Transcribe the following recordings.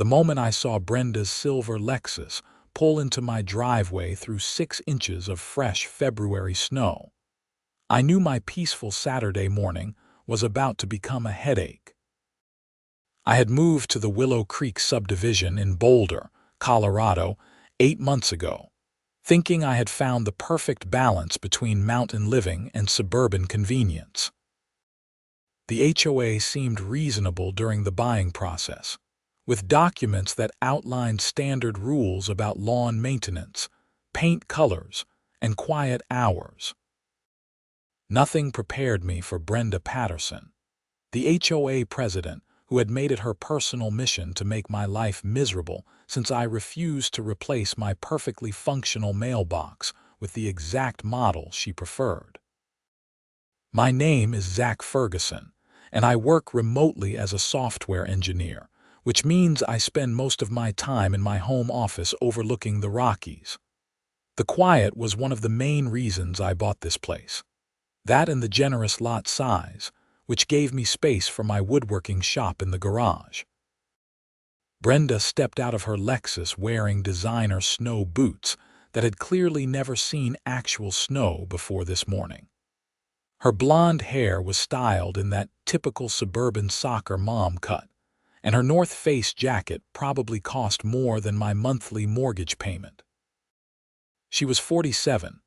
the moment I saw Brenda's silver Lexus pull into my driveway through 6 inches of fresh February snow. I knew my peaceful Saturday morning was about to become a headache. I had moved to the Willow Creek subdivision in Boulder, Colorado, 8 months ago, thinking I had found the perfect balance between mountain living and suburban convenience. The HOA seemed reasonable during the buying process, with documents that outlined standard rules about lawn maintenance, paint colors, and quiet hours. Nothing prepared me for Brenda Patterson, the HOA president who had made it her personal mission to make my life miserable since I refused to replace my perfectly functional mailbox with the exact model she preferred. My name is Zach Ferguson, and I work remotely as a software engineer, which means I spend most of my time in my home office overlooking the Rockies. The quiet was one of the main reasons I bought this place. That and the generous lot size, which gave me space for my woodworking shop in the garage. Brenda stepped out of her Lexus wearing designer snow boots that had clearly never seen actual snow before this morning. Her blonde hair was styled in that typical suburban soccer mom cut, and her North Face jacket probably cost more than my monthly mortgage payment. She was 47,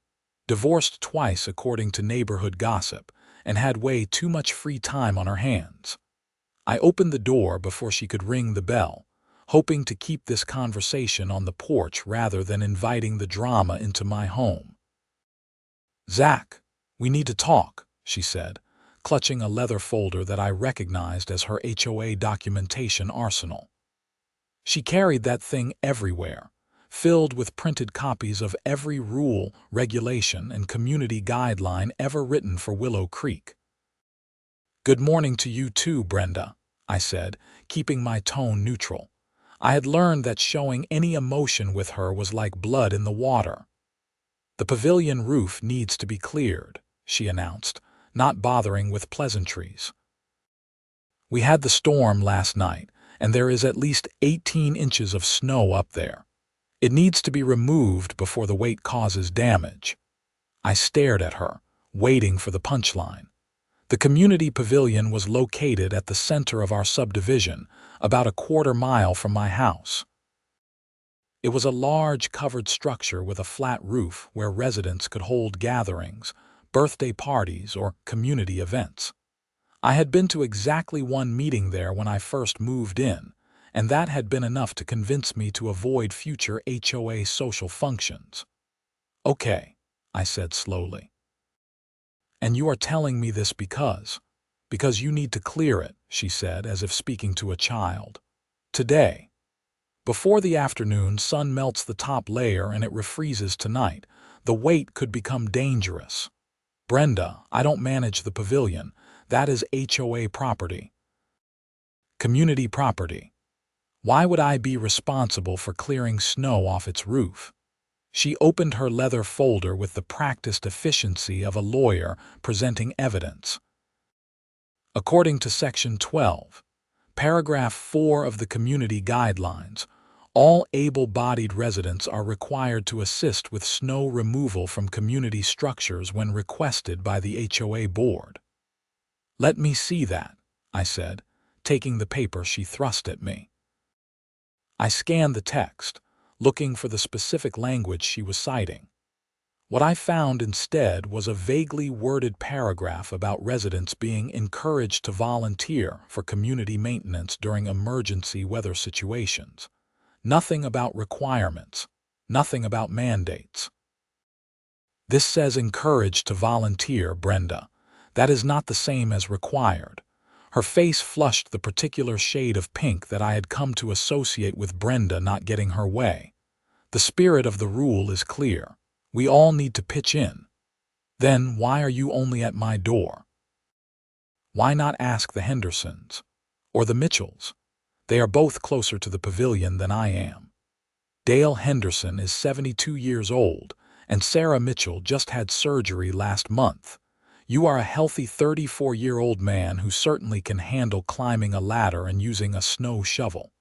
divorced twice according to neighborhood gossip, and had way too much free time on her hands. I opened the door before she could ring the bell, hoping to keep this conversation on the porch rather than inviting the drama into my home. "Zach, we need to talk," she said, clutching a leather folder that I recognized as her HOA documentation arsenal. She carried that thing everywhere, filled with printed copies of every rule, regulation, and community guideline ever written for Willow Creek. "Good morning to you too, Brenda," I said, keeping my tone neutral. I had learned that showing any emotion with her was like blood in the water. "The pavilion roof needs to be cleared," she announced, not bothering with pleasantries. "We had the storm last night, and there is at least 18 inches of snow up there. It needs to be removed before the weight causes damage." I stared at her, waiting for the punchline. The community pavilion was located at the center of our subdivision, about a quarter-mile from my house. It was a large covered structure with a flat roof where residents could hold gatherings, birthday parties, or community events. I had been to exactly one meeting there when I first moved in, and that had been enough to convince me to avoid future HOA social functions. "Okay," I said slowly. "And you are telling me this because you need to clear it," she said, as if speaking to a child. "Today. Before the afternoon sun melts the top layer and it refreezes tonight, the weight could become dangerous. Brenda, I don't manage the pavilion. That is HOA property. Community property. Why would I be responsible for clearing snow off its roof?" She opened her leather folder with the practiced efficiency of a lawyer presenting evidence. "According to Section 12, Paragraph 4 of the Community Guidelines, all able-bodied residents are required to assist with snow removal from community structures when requested by the HOA board." "Let me see that," I said, taking the paper she thrust at me. I scanned the text, looking for the specific language she was citing. What I found instead was a vaguely worded paragraph about residents being encouraged to volunteer for community maintenance during emergency weather situations. Nothing about requirements, nothing about mandates. "This says encouraged to volunteer, Brenda. That is not the same as required." Her face flushed the particular shade of pink that I had come to associate with Brenda not getting her way. "The spirit of the rule is clear. We all need to pitch in." "Then why are you only at my door? Why not ask the Hendersons? Or the Mitchells? They are both closer to the pavilion than I am. Dale Henderson is 72 years old, and Sarah Mitchell just had surgery last month. You are a healthy 34-year-old man who certainly can handle climbing a ladder and using a snow shovel."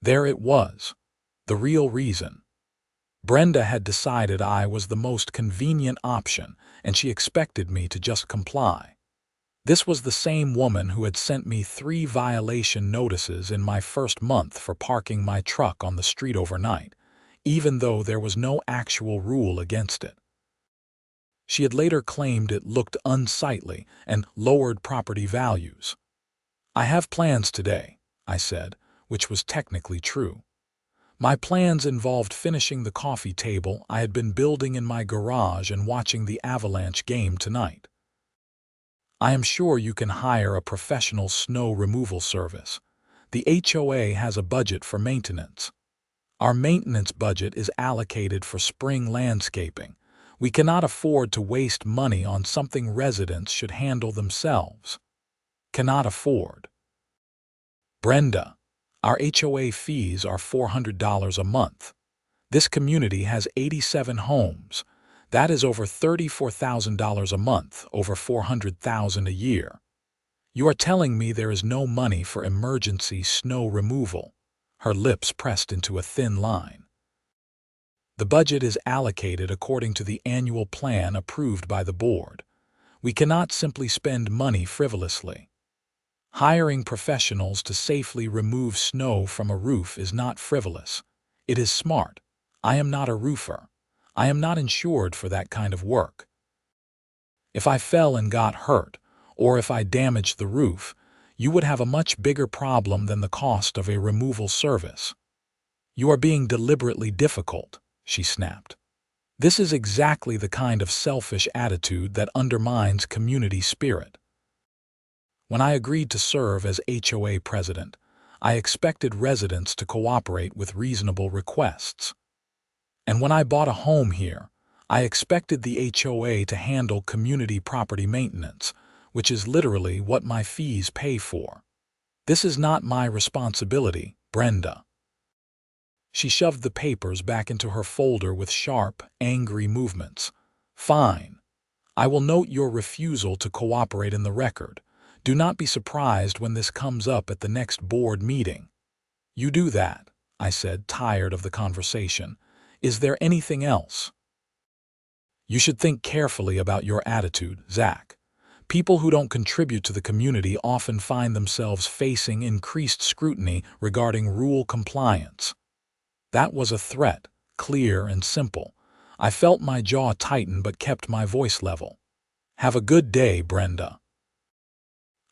There it was, the real reason. Brenda had decided I was the most convenient option, and she expected me to just comply. This was the same woman who had sent me 3 violation notices in my first month for parking my truck on the street overnight, even though there was no actual rule against it. She had later claimed it looked unsightly and lowered property values. "I have plans today," I said, which was technically true. My plans involved finishing the coffee table I had been building in my garage and watching the Avalanche game tonight. "I am sure you can hire a professional snow removal service. The HOA has a budget for maintenance. Our maintenance budget is allocated for spring landscaping. We cannot afford to waste money on something residents should handle themselves." Cannot afford. Brenda, our HOA fees are $400 a month. This community has 87 homes. That is over $34,000 a month, over $400,000 a year. You are telling me there is no money for emergency snow removal? Her lips pressed into a thin line. The budget is allocated according to the annual plan approved by the board. We cannot simply spend money frivolously. Hiring professionals to safely remove snow from a roof is not frivolous. It is smart. I am not a roofer. I am not insured for that kind of work. If I fell and got hurt, or if I damaged the roof, you would have a much bigger problem than the cost of a removal service. You are being deliberately difficult, she snapped. This is exactly the kind of selfish attitude that undermines community spirit. When I agreed to serve as HOA president, I expected residents to cooperate with reasonable requests. And when I bought a home here, I expected the HOA to handle community property maintenance, which is literally what my fees pay for. This is not my responsibility, Brenda. She shoved the papers back into her folder with sharp, angry movements. Fine. I will note your refusal to cooperate in the record. Do not be surprised when this comes up at the next board meeting. You do that, I said, tired of the conversation. Is there anything else? You should think carefully about your attitude, Zach. People who don't contribute to the community often find themselves facing increased scrutiny regarding rule compliance. That was a threat, clear and simple. I felt my jaw tighten but kept my voice level. Have a good day, Brenda.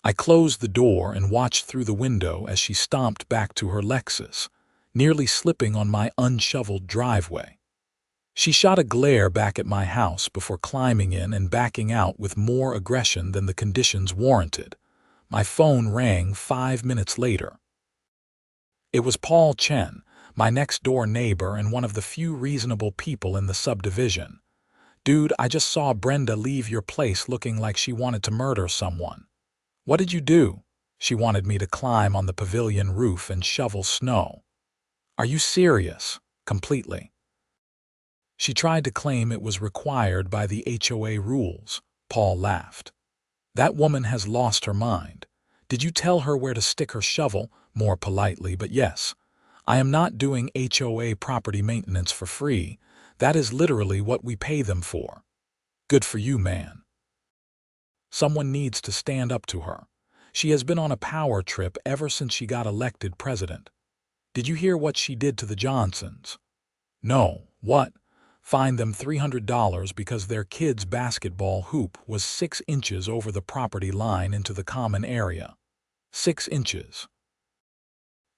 I closed the door and watched through the window as she stomped back to her Lexus, nearly slipping on my unshoveled driveway. She shot a glare back at my house before climbing in and backing out with more aggression than the conditions warranted. My phone rang 5 minutes later. It was Paul Chen, my next-door neighbor and one of the few reasonable people in the subdivision. Dude, I just saw Brenda leave your place looking like she wanted to murder someone. What did you do? She wanted me to climb on the pavilion roof and shovel snow. Are you serious? Completely. She tried to claim it was required by the HOA rules. Paul laughed. That woman has lost her mind. Did you tell her where to stick her shovel? More politely, but yes. I am not doing HOA property maintenance for free. That is literally what we pay them for. Good for you, man. Someone needs to stand up to her. She has been on a power trip ever since she got elected president. Did you hear what she did to the Johnsons? No. What? Fined them $300 because their kid's basketball hoop was 6 inches over the property line into the common area. 6 inches.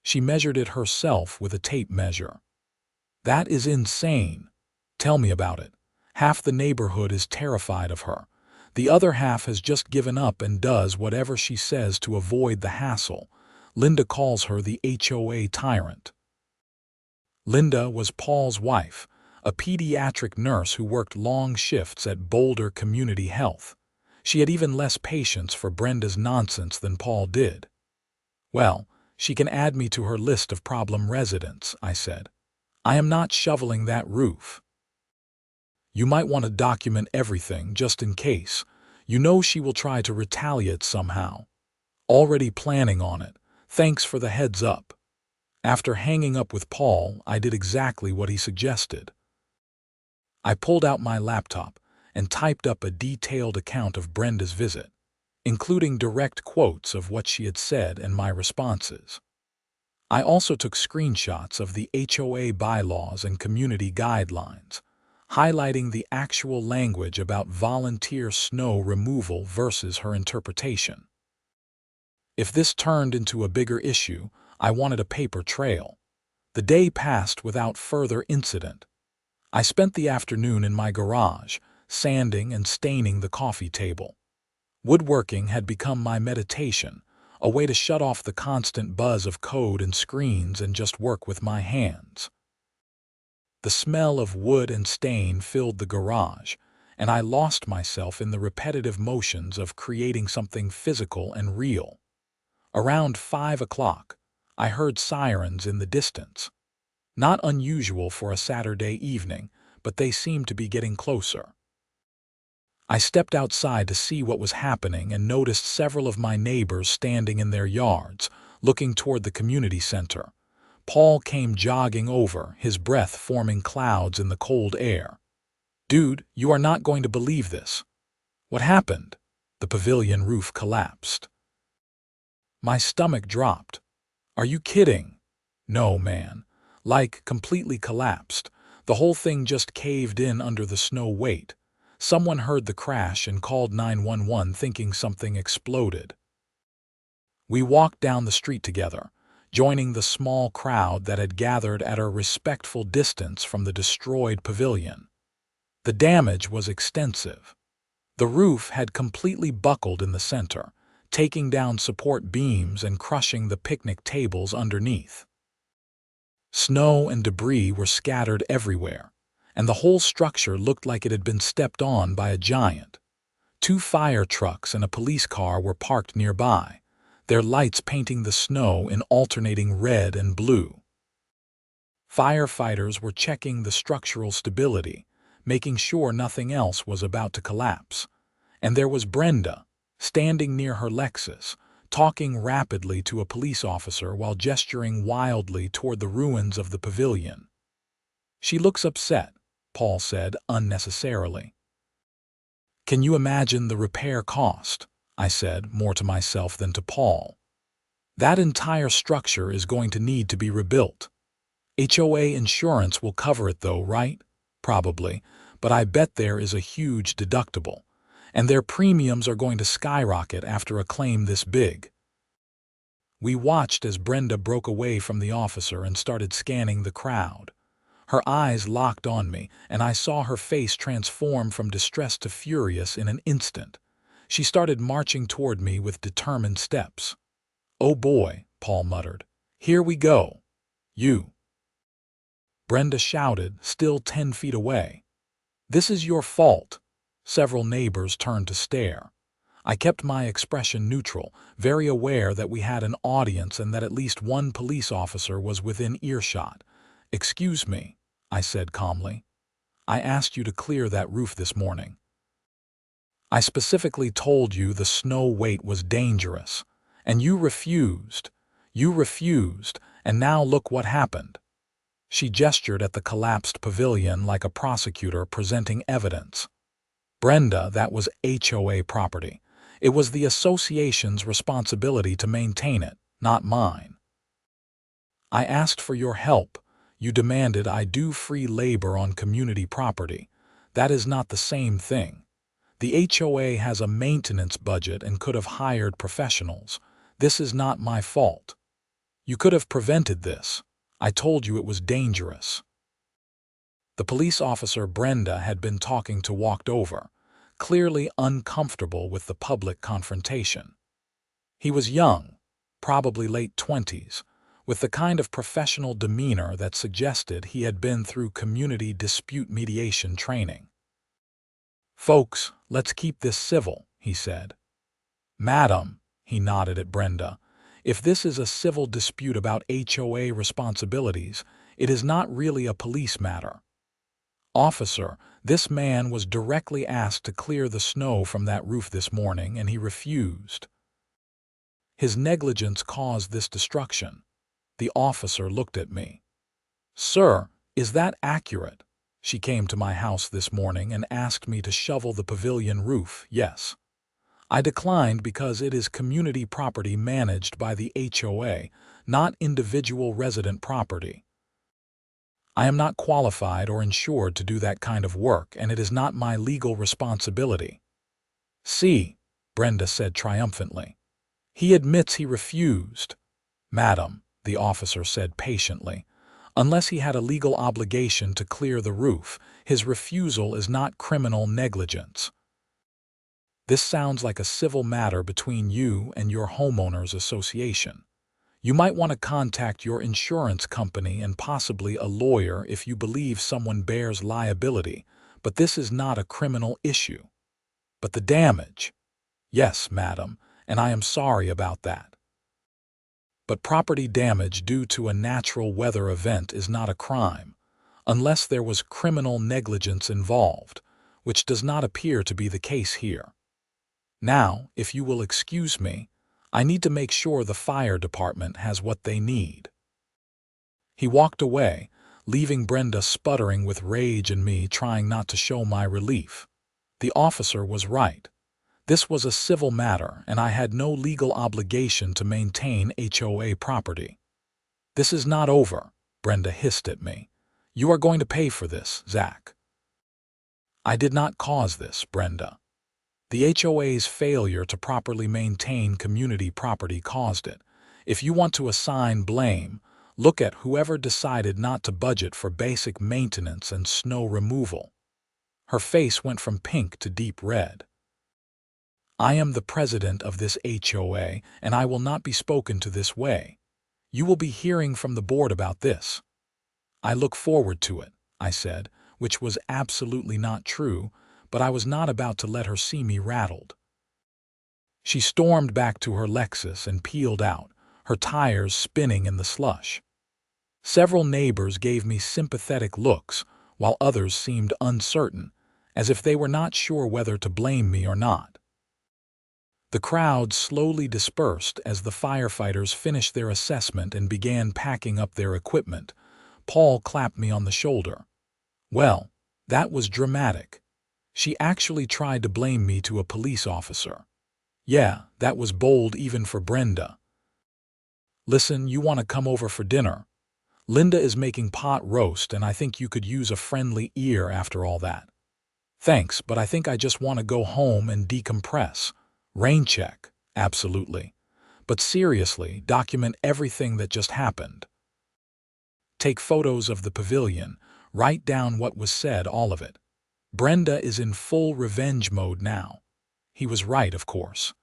She measured it herself with a tape measure. That is insane. Tell me about it. Half the neighborhood is terrified of her. The other half has just given up and does whatever she says to avoid the hassle. Linda calls her the HOA tyrant. Linda was Paul's wife, a pediatric nurse who worked long shifts at Boulder Community Health. She had even less patience for Brenda's nonsense than Paul did. Well, she can add me to her list of problem residents, I said. I am not shoveling that roof. You might want to document everything just in case. You know she will try to retaliate somehow. Already planning on it. Thanks for the heads up. After hanging up with Paul, I did exactly what he suggested. I pulled out my laptop and typed up a detailed account of Brenda's visit, including direct quotes of what she had said and my responses. I also took screenshots of the HOA bylaws and community guidelines, highlighting the actual language about volunteer snow removal versus her interpretation. If this turned into a bigger issue, I wanted a paper trail. The day passed without further incident. I spent the afternoon in my garage, sanding and staining the coffee table. Woodworking had become my meditation, a way to shut off the constant buzz of code and screens and just work with my hands. The smell of wood and stain filled the garage, and I lost myself in the repetitive motions of creating something physical and real. Around 5 o'clock, I heard sirens in the distance. Not unusual for a Saturday evening, but they seemed to be getting closer. I stepped outside to see what was happening and noticed several of my neighbors standing in their yards, looking toward the community center. Paul came jogging over, his breath forming clouds in the cold air. "Dude, you are not going to believe this." "What happened?" "The pavilion roof collapsed." My stomach dropped. "Are you kidding?" "No, man. Like, completely collapsed. The whole thing just caved in under the snow weight. Someone heard the crash and called 911 thinking something exploded." We walked down the street together, joining the small crowd that had gathered at a respectful distance from the destroyed pavilion. The damage was extensive. The roof had completely buckled in the center, taking down support beams and crushing the picnic tables underneath. Snow and debris were scattered everywhere, and the whole structure looked like it had been stepped on by a giant. 2 fire trucks and a police car were parked nearby, their lights painting the snow in alternating red and blue. Firefighters were checking the structural stability, making sure nothing else was about to collapse. And there was Brenda, standing near her Lexus, talking rapidly to a police officer while gesturing wildly toward the ruins of the pavilion. "She looks upset," Paul said unnecessarily. "Can you imagine the repair cost?" I said, more to myself than to Paul. "That entire structure is going to need to be rebuilt. HOA insurance will cover it though, right?" "Probably, but I bet there is a huge deductible, and their premiums are going to skyrocket after a claim this big." We watched as Brenda broke away from the officer and started scanning the crowd. Her eyes locked on me, and I saw her face transform from distress to furious in an instant. She started marching toward me with determined steps. "Oh boy," Paul muttered. "Here we go. You." Brenda shouted, still 10 feet away. "This is your fault." Several neighbors turned to stare. I kept my expression neutral, very aware that we had an audience and that at least one police officer was within earshot. "Excuse me," I said calmly. "I asked you to clear that roof this morning. I specifically told you the snow weight was dangerous, and you refused. You refused, and now look what happened." She gestured at the collapsed pavilion like a prosecutor presenting evidence. "Brenda, that was HOA property. It was the association's responsibility to maintain it, not mine. I asked for your help. You demanded I do free labor on community property. That is not the same thing. The HOA has a maintenance budget and could have hired professionals. This is not my fault. You could have prevented this. I told you it was dangerous." The police officer Brenda had been talking to walked over, clearly uncomfortable with the public confrontation. He was young, probably late 20s, with the kind of professional demeanor that suggested he had been through community dispute mediation training. "Folks, let's keep this civil," he said. "Madam," he nodded at Brenda, "if this is a civil dispute about HOA responsibilities, it is not really a police matter. Officer, this man was directly asked to clear the snow from that roof this morning, and he refused. His negligence caused this destruction. The officer looked at me. "Sir, is that accurate?" She came to my house this morning and asked me to shovel the pavilion roof, yes. I declined because it is community property managed by the HOA, not individual resident property. I am not qualified or insured to do that kind of work, and it is not my legal responsibility. "See," Brenda said triumphantly. "He admits he refused." "Madam," the officer said patiently, "unless he had a legal obligation to clear the roof, his refusal is not criminal negligence. This sounds like a civil matter between you and your homeowners association. You might want to contact your insurance company and possibly a lawyer if you believe someone bears liability, but this is not a criminal issue." "But the damage." "Yes, madam, and I am sorry about that. But property damage due to a natural weather event is not a crime, unless there was criminal negligence involved, which does not appear to be the case here. Now, if you will excuse me, I need to make sure the fire department has what they need." He walked away, leaving Brenda sputtering with rage and me trying not to show my relief. The officer was right. This was a civil matter, and I had no legal obligation to maintain HOA property. "This is not over," Brenda hissed at me. "You are going to pay for this, Zach." "I did not cause this, Brenda. The HOA's failure to properly maintain community property caused it. If you want to assign blame, look at whoever decided not to budget for basic maintenance and snow removal." Her face went from pink to deep red. "I am the president of this HOA, and I will not be spoken to this way. You will be hearing from the board about this." "I look forward to it," I said, which was absolutely not true, but I was not about to let her see me rattled. She stormed back to her Lexus and peeled out, her tires spinning in the slush. Several neighbors gave me sympathetic looks, while others seemed uncertain, as if they were not sure whether to blame me or not. The crowd slowly dispersed as the firefighters finished their assessment and began packing up their equipment. Paul clapped me on the shoulder. "Well, that was dramatic. She actually tried to blame me to a police officer. Yeah, that was bold even for Brenda. Listen, you want to come over for dinner? Linda is making pot roast, and I think you could use a friendly ear after all that." "Thanks, but I think I just want to go home and decompress." "Rain check, absolutely. But seriously, document everything that just happened. Take photos of the pavilion, write down what was said, all of it. Brenda is in full revenge mode now." He was right, of course.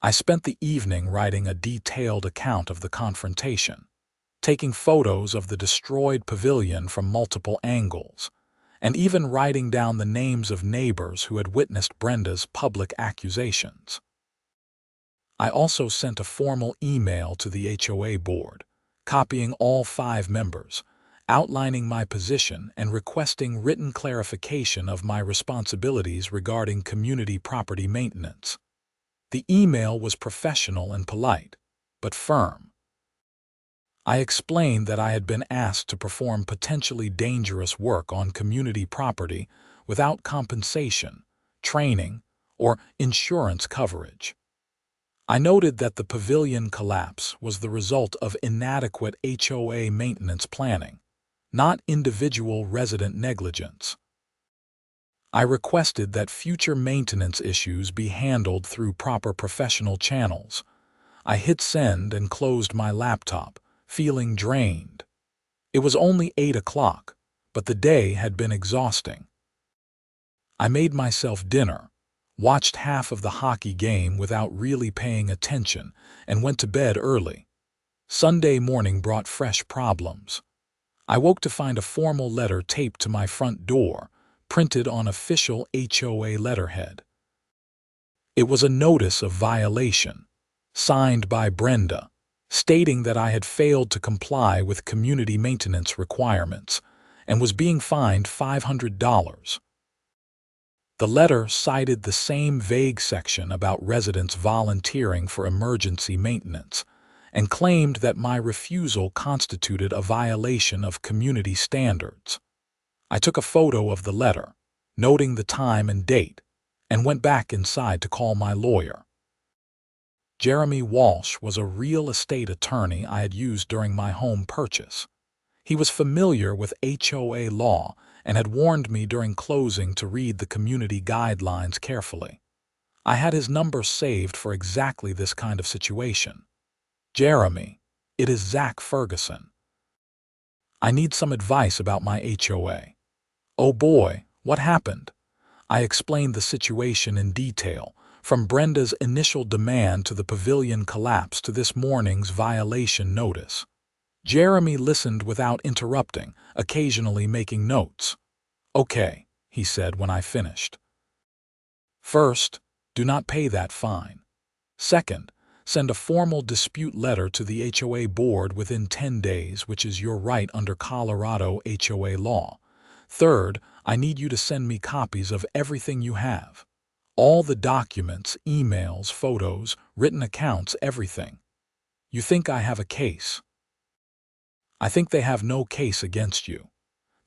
I spent the evening writing a detailed account of the confrontation, taking photos of the destroyed pavilion from multiple angles, and even writing down the names of neighbors who had witnessed Brenda's public accusations. I also sent a formal email to the HOA board, copying all 5 members, outlining my position and requesting written clarification of my responsibilities regarding community property maintenance. The email was professional and polite, but firm. I explained that I had been asked to perform potentially dangerous work on community property without compensation, training, or insurance coverage. I noted that the pavilion collapse was the result of inadequate HOA maintenance planning, not individual resident negligence. I requested that future maintenance issues be handled through proper professional channels. I hit send and closed my laptop, feeling drained. It was only 8 o'clock, but the day had been exhausting. I made myself dinner, watched half of the hockey game without really paying attention, and went to bed early. Sunday morning brought fresh problems. I woke to find a formal letter taped to my front door, printed on official HOA letterhead. It was a notice of violation, signed by Brenda, stating that I had failed to comply with community maintenance requirements and was being fined $500. The letter cited the same vague section about residents volunteering for emergency maintenance and claimed that my refusal constituted a violation of community standards. I took a photo of the letter, noting the time and date, and went back inside to call my lawyer. Jeremy Walsh was a real estate attorney I had used during my home purchase. He was familiar with HOA law and had warned me during closing to read the community guidelines carefully. I had his number saved for exactly this kind of situation. Jeremy, it is Zach Ferguson. I need some advice about my HOA. Oh boy, what happened? I explained the situation in detail, from Brenda's initial demand to the Pavilion collapse to this morning's violation notice. Jeremy listened without interrupting, occasionally making notes. Okay, he said when I finished. First, do not pay that fine. Second, send a formal dispute letter to the HOA board within 10 days, which is your right under Colorado HOA law. Third, I need you to send me copies of everything you have. All the documents, emails, photos, written accounts, everything. You think I have a case? I think they have no case against you.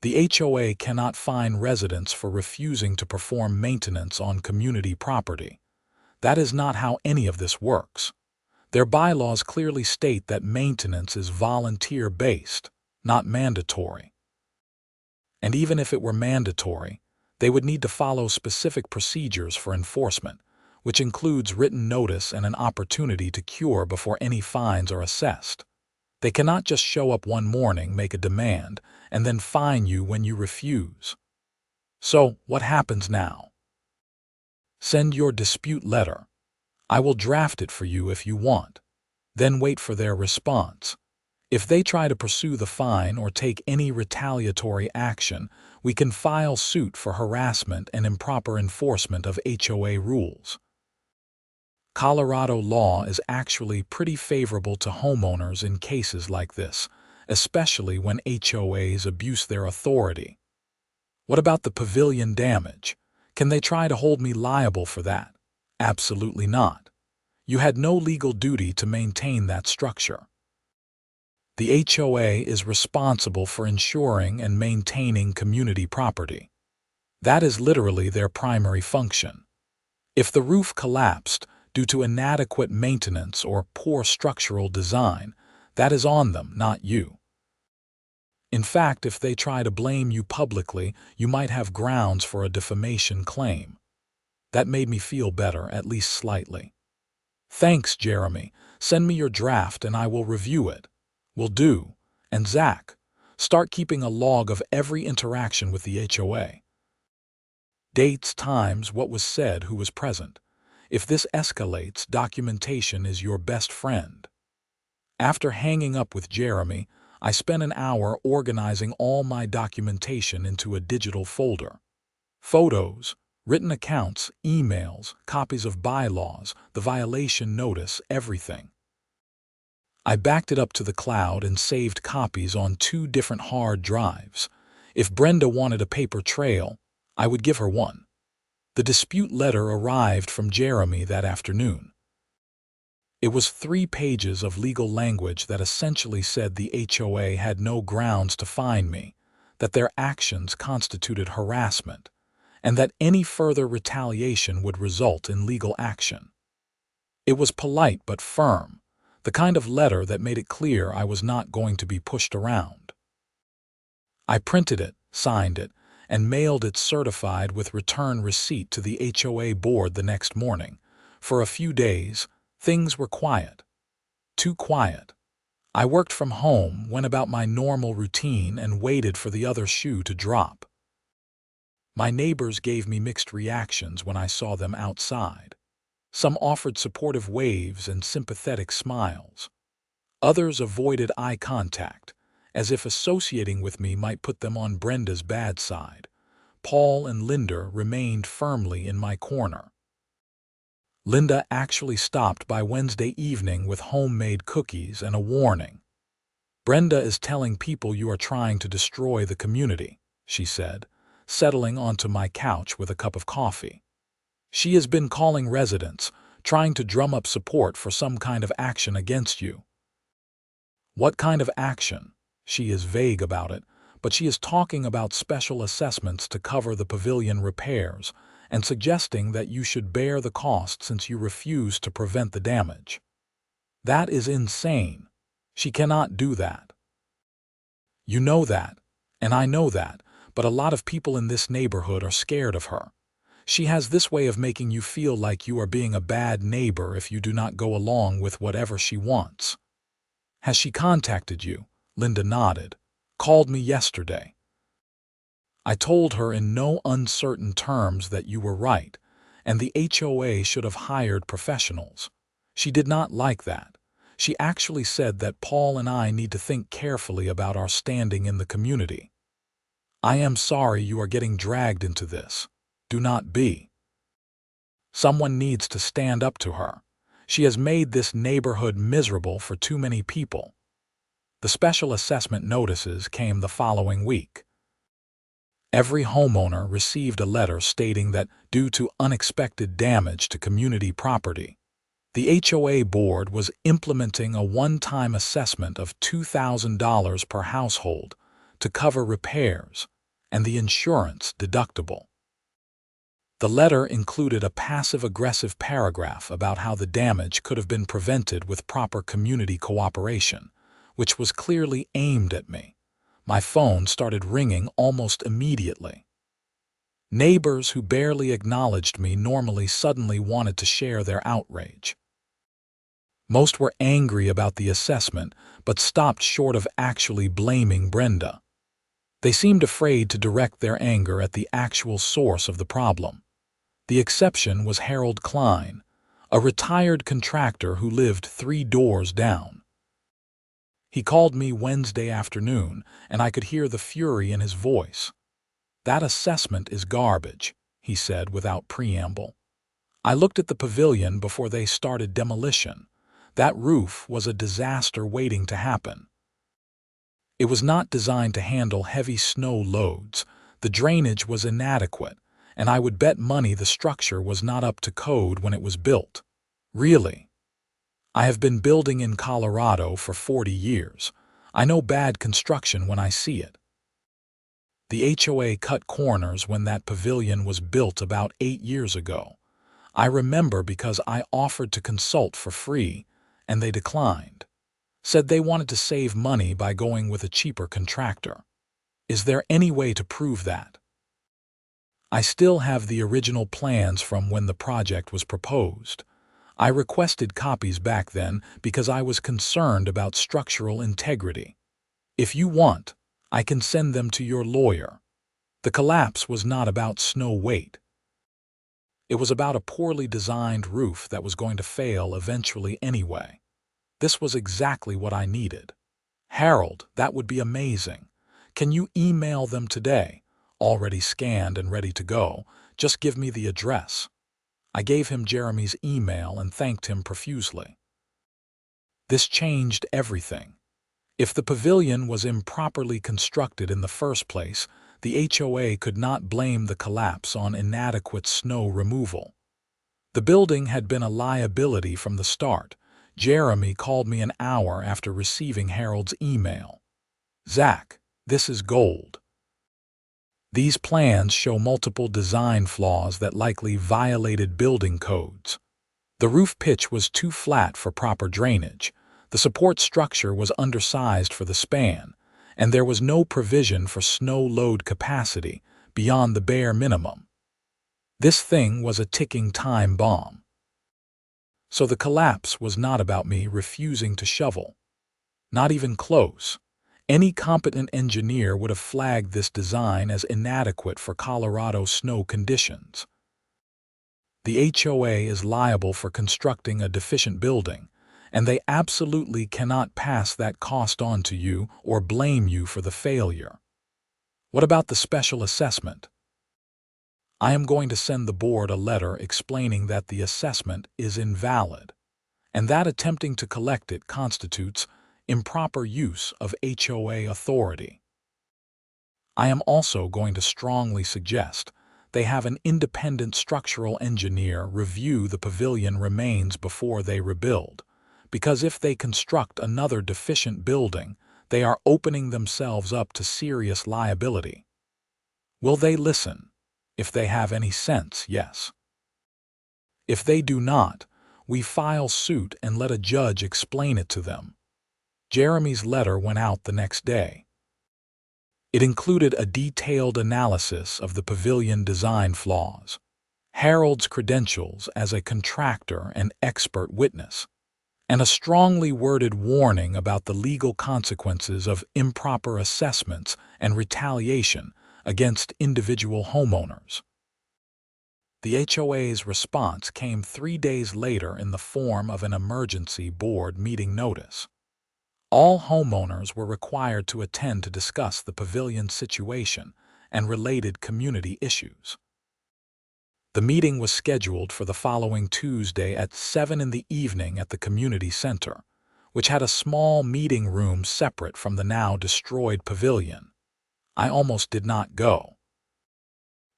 The HOA cannot fine residents for refusing to perform maintenance on community property. That is not how any of this works. Their bylaws clearly state that maintenance is volunteer-based, not mandatory. And even if it were mandatory, they would need to follow specific procedures for enforcement, which includes written notice and an opportunity to cure before any fines are assessed. They cannot just show up one morning, make a demand, and then fine you when you refuse. So, what happens now? Send your dispute letter. I will draft it for you if you want. Then wait for their response. If they try to pursue the fine or take any retaliatory action, we can file suit for harassment and improper enforcement of HOA rules. Colorado law is actually pretty favorable to homeowners in cases like this, especially when HOAs abuse their authority. What about the pavilion damage? Can they try to hold me liable for that? Absolutely not. You had no legal duty to maintain that structure. The HOA is responsible for ensuring and maintaining community property. That is literally their primary function. If the roof collapsed due to inadequate maintenance or poor structural design, that is on them, not you. In fact, if they try to blame you publicly, you might have grounds for a defamation claim. That made me feel better, at least slightly. Thanks, Jeremy. Send me your draft and I will review it. Will do. And Zach, start keeping a log of every interaction with the HOA. Dates, times, what was said, who was present. If this escalates, documentation is your best friend. After hanging up with Jeremy, I spent an hour organizing all my documentation into a digital folder. Photos, written accounts, emails, copies of bylaws, the violation notice, everything. I backed it up to the cloud and saved copies on 2 different hard drives. If Brenda wanted a paper trail, I would give her one. The dispute letter arrived from Jeremy that afternoon. It was 3 pages of legal language that essentially said the HOA had no grounds to fine me, that their actions constituted harassment, and that any further retaliation would result in legal action. It was polite but firm, the kind of letter that made it clear I was not going to be pushed around. I printed it, signed it, and mailed it certified with return receipt to the HOA board the next morning. For a few days, things were quiet. Too quiet. I worked from home, went about my normal routine, and waited for the other shoe to drop. My neighbors gave me mixed reactions when I saw them outside. Some offered supportive waves and sympathetic smiles. Others avoided eye contact, as if associating with me might put them on Brenda's bad side. Paul and Linda remained firmly in my corner. Linda actually stopped by Wednesday evening with homemade cookies and a warning. "Brenda is telling people you are trying to destroy the community," she said, settling onto my couch with a cup of coffee. "She has been calling residents, trying to drum up support for some kind of action against you." What kind of action? She is vague about it, but she is talking about special assessments to cover the pavilion repairs and suggesting that you should bear the cost since you refuse to prevent the damage. That is insane. She cannot do that. You know that, and I know that, but a lot of people in this neighborhood are scared of her. She has this way of making you feel like you are being a bad neighbor if you do not go along with whatever she wants. Has she contacted you? Linda nodded. Called me yesterday. I told her in no uncertain terms that you were right, and the HOA should have hired professionals. She did not like that. She actually said that Paul and I need to think carefully about our standing in the community. I am sorry you are getting dragged into this. Do not be. Someone needs to stand up to her. She has made this neighborhood miserable for too many people. The special assessment notices came the following week. Every homeowner received a letter stating that due to unexpected damage to community property, the HOA board was implementing a one-time assessment of $2,000 per household to cover repairs and the insurance deductible. The letter included a passive-aggressive paragraph about how the damage could have been prevented with proper community cooperation, which was clearly aimed at me. My phone started ringing almost immediately. Neighbors who barely acknowledged me normally suddenly wanted to share their outrage. Most were angry about the assessment, but stopped short of actually blaming Brenda. They seemed afraid to direct their anger at the actual source of the problem. The exception was Harold Klein, a retired contractor who lived 3 doors down. He called me Wednesday afternoon, and I could hear the fury in his voice. That assessment is garbage, he said without preamble. I looked at the pavilion before they started demolition. That roof was a disaster waiting to happen. It was not designed to handle heavy snow loads. The drainage was inadequate, and I would bet money the structure was not up to code when it was built. Really. I have been building in Colorado for 40 years. I know bad construction when I see it. The HOA cut corners when that pavilion was built about 8 years ago. I remember because I offered to consult for free, and they declined. Said they wanted to save money by going with a cheaper contractor. Is there any way to prove that? I still have the original plans from when the project was proposed. I requested copies back then because I was concerned about structural integrity. If you want, I can send them to your lawyer. The collapse was not about snow weight. It was about a poorly designed roof that was going to fail eventually anyway. This was exactly what I needed. Harold, that would be amazing. Can you email them today? Already scanned and ready to go. Just give me the address. I gave him Jeremy's email and thanked him profusely. This changed everything. If the pavilion was improperly constructed in the first place, the HOA could not blame the collapse on inadequate snow removal. The building had been a liability from the start. Jeremy called me an hour after receiving Harold's email. Zach, this is gold. These plans show multiple design flaws that likely violated building codes. The roof pitch was too flat for proper drainage, the support structure was undersized for the span, and there was no provision for snow load capacity beyond the bare minimum. This thing was a ticking time bomb. So the collapse was not about me refusing to shovel. Not even close. Any competent engineer would have flagged this design as inadequate for Colorado snow conditions. The HOA is liable for constructing a deficient building, and they absolutely cannot pass that cost on to you or blame you for the failure. What about the special assessment? I am going to send the board a letter explaining that the assessment is invalid, and that attempting to collect it constitutes improper use of HOA authority. I am also going to strongly suggest they have an independent structural engineer review the pavilion remains before they rebuild, because if they construct another deficient building, they are opening themselves up to serious liability. Will they listen? If they have any sense, yes. If they do not, we file suit and let a judge explain it to them. Jeremy's letter went out the next day. It included a detailed analysis of the pavilion design flaws, Harold's credentials as a contractor and expert witness, and a strongly worded warning about the legal consequences of improper assessments and retaliation against individual homeowners. The HOA's response came 3 days later in the form of an emergency board meeting notice. All homeowners were required to attend to discuss the pavilion situation and related community issues. The meeting was scheduled for the following Tuesday at 7 in the evening at the community center, which had a small meeting room separate from the now destroyed pavilion. I almost did not go.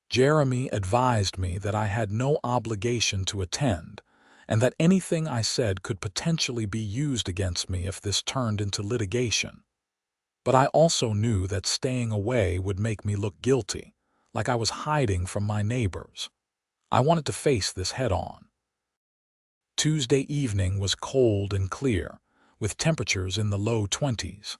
Jeremy advised me that I had no obligation to attend, and that anything I said could potentially be used against me if this turned into litigation. But I also knew that staying away would make me look guilty, like I was hiding from my neighbors. I wanted to face this head-on. Tuesday evening was cold and clear, with temperatures in the low 20s.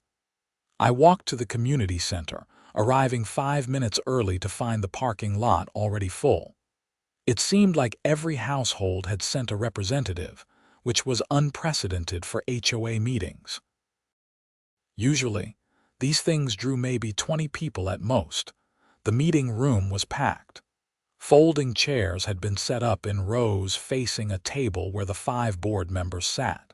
I walked to the community center, arriving 5 minutes early to find the parking lot already full. It seemed like every household had sent a representative, which was unprecedented for HOA meetings. Usually, these things drew maybe 20 people at most. The meeting room was packed. Folding chairs had been set up in rows facing a table where the 5 board members sat.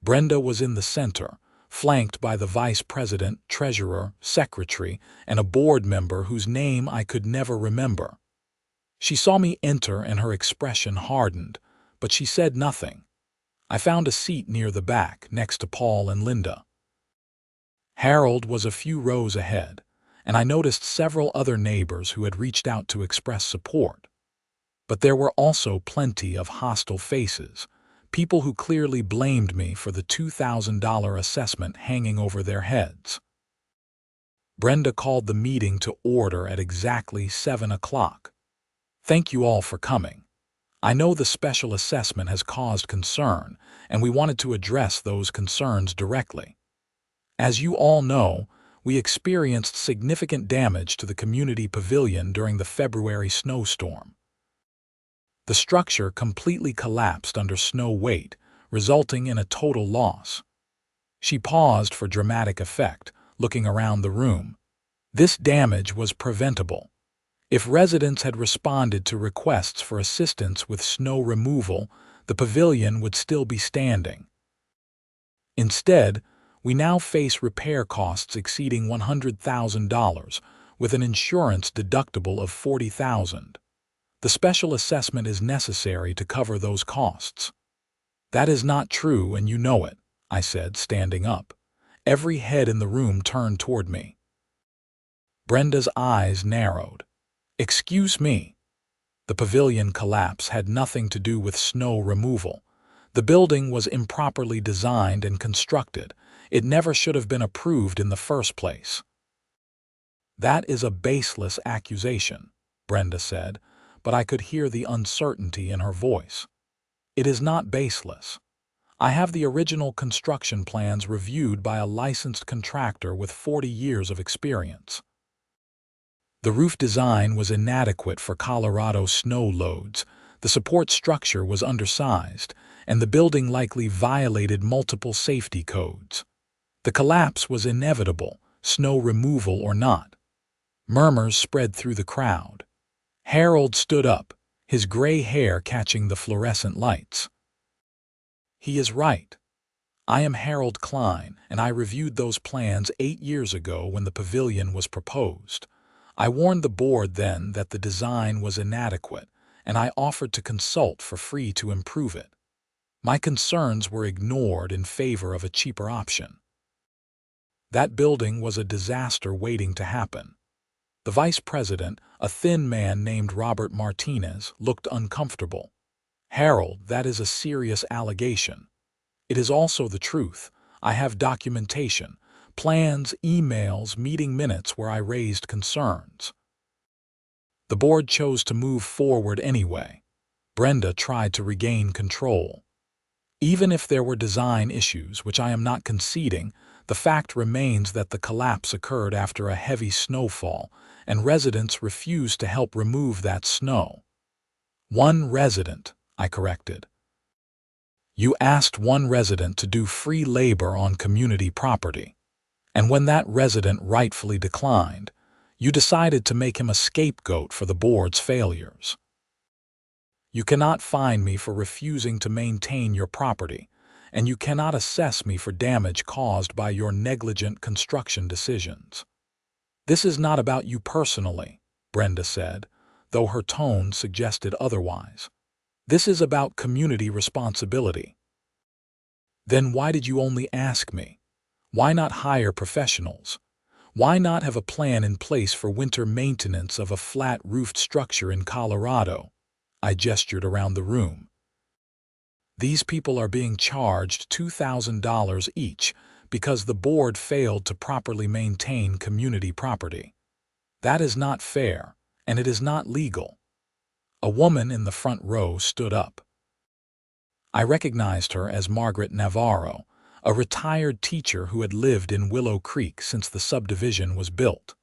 Brenda was in the center, flanked by the vice president, treasurer, secretary, and a board member whose name I could never remember. She saw me enter and her expression hardened, but she said nothing. I found a seat near the back, next to Paul and Linda. Harold was a few rows ahead, and I noticed several other neighbors who had reached out to express support. But there were also plenty of hostile faces, people who clearly blamed me for the $2,000 assessment hanging over their heads. Brenda called the meeting to order at exactly 7 o'clock. Thank you all for coming. I know the special assessment has caused concern, and we wanted to address those concerns directly. As you all know, we experienced significant damage to the community pavilion during the February snowstorm. The structure completely collapsed under snow weight, resulting in a total loss. She paused for dramatic effect, looking around the room. This damage was preventable. If residents had responded to requests for assistance with snow removal, the pavilion would still be standing. Instead, we now face repair costs exceeding $100,000, with an insurance deductible of $40,000. The special assessment is necessary to cover those costs. That is not true, and you know it, I said, standing up. Every head in the room turned toward me. Brenda's eyes narrowed. Excuse me. The pavilion collapse had nothing to do with snow removal. The building was improperly designed and constructed. It never should have been approved in the first place. That is a baseless accusation, Brenda said, but I could hear the uncertainty in her voice. It is not baseless. I have the original construction plans reviewed by a licensed contractor with 40 years of experience. The roof design was inadequate for Colorado snow loads, the support structure was undersized, and the building likely violated multiple safety codes. The collapse was inevitable, snow removal or not. Murmurs spread through the crowd. Harold stood up, his gray hair catching the fluorescent lights. He is right. I am Harold Klein, and I reviewed those plans 8 years ago when the pavilion was proposed. I warned the board then that the design was inadequate, and I offered to consult for free to improve it. My concerns were ignored in favor of a cheaper option. That building was a disaster waiting to happen. The vice president, a thin man named Robert Martinez, looked uncomfortable. Harold, that is a serious allegation. it is also the truth. I have documentation, plans, emails, meeting minutes where I raised concerns. The board chose to move forward anyway. Brenda tried to regain control. Even if there were design issues, which I am not conceding, the fact remains that the collapse occurred after a heavy snowfall, and residents refused to help remove that snow. One resident, I corrected. You asked one resident to do free labor on community property, and when that resident rightfully declined, you decided to make him a scapegoat for the board's failures. You cannot fine me for refusing to maintain your property, and you cannot assess me for damage caused by your negligent construction decisions. This is not about you personally, Brenda said, though her tone suggested otherwise. This is about community responsibility. Then why did you only ask me? Why not hire professionals? Why not have a plan in place for winter maintenance of a flat-roofed structure in Colorado? I gestured around the room. These people are being charged $2,000 each because the board failed to properly maintain community property. That is not fair, and it is not legal. A woman in the front row stood up. I recognized her as Margaret Navarro, a retired teacher who had lived in Willow Creek since the subdivision was built.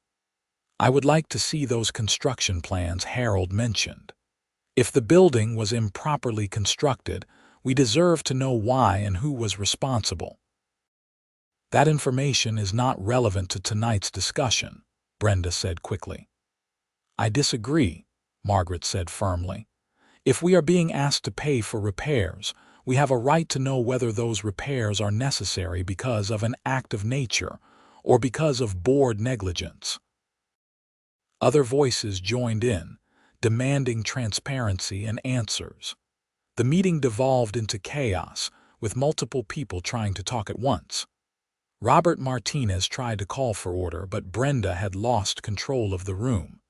I would like to see those construction plans Harold mentioned. If the building was improperly constructed, we deserve to know why and who was responsible. That information is not relevant to tonight's discussion, Brenda said quickly. I disagree, Margaret said firmly. If we are being asked to pay for repairs, we have a right to know whether those repairs are necessary because of an act of nature or because of board negligence. Other voices joined in, demanding transparency and answers. The meeting devolved into chaos, with multiple people trying to talk at once. Robert Martinez tried to call for order, but Brenda had lost control of the room.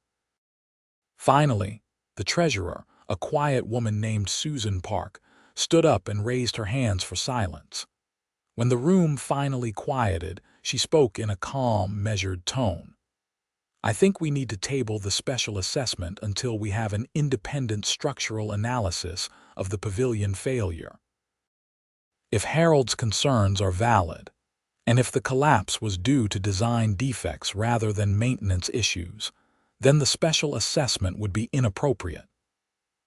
Finally, the treasurer, a quiet woman named Susan Park, stood up and raised her hands for silence. When the room finally quieted, she spoke in a calm, measured tone. I think we need to table the special assessment until we have an independent structural analysis of the pavilion failure. If Harold's concerns are valid, and if the collapse was due to design defects rather than maintenance issues, then the special assessment would be inappropriate.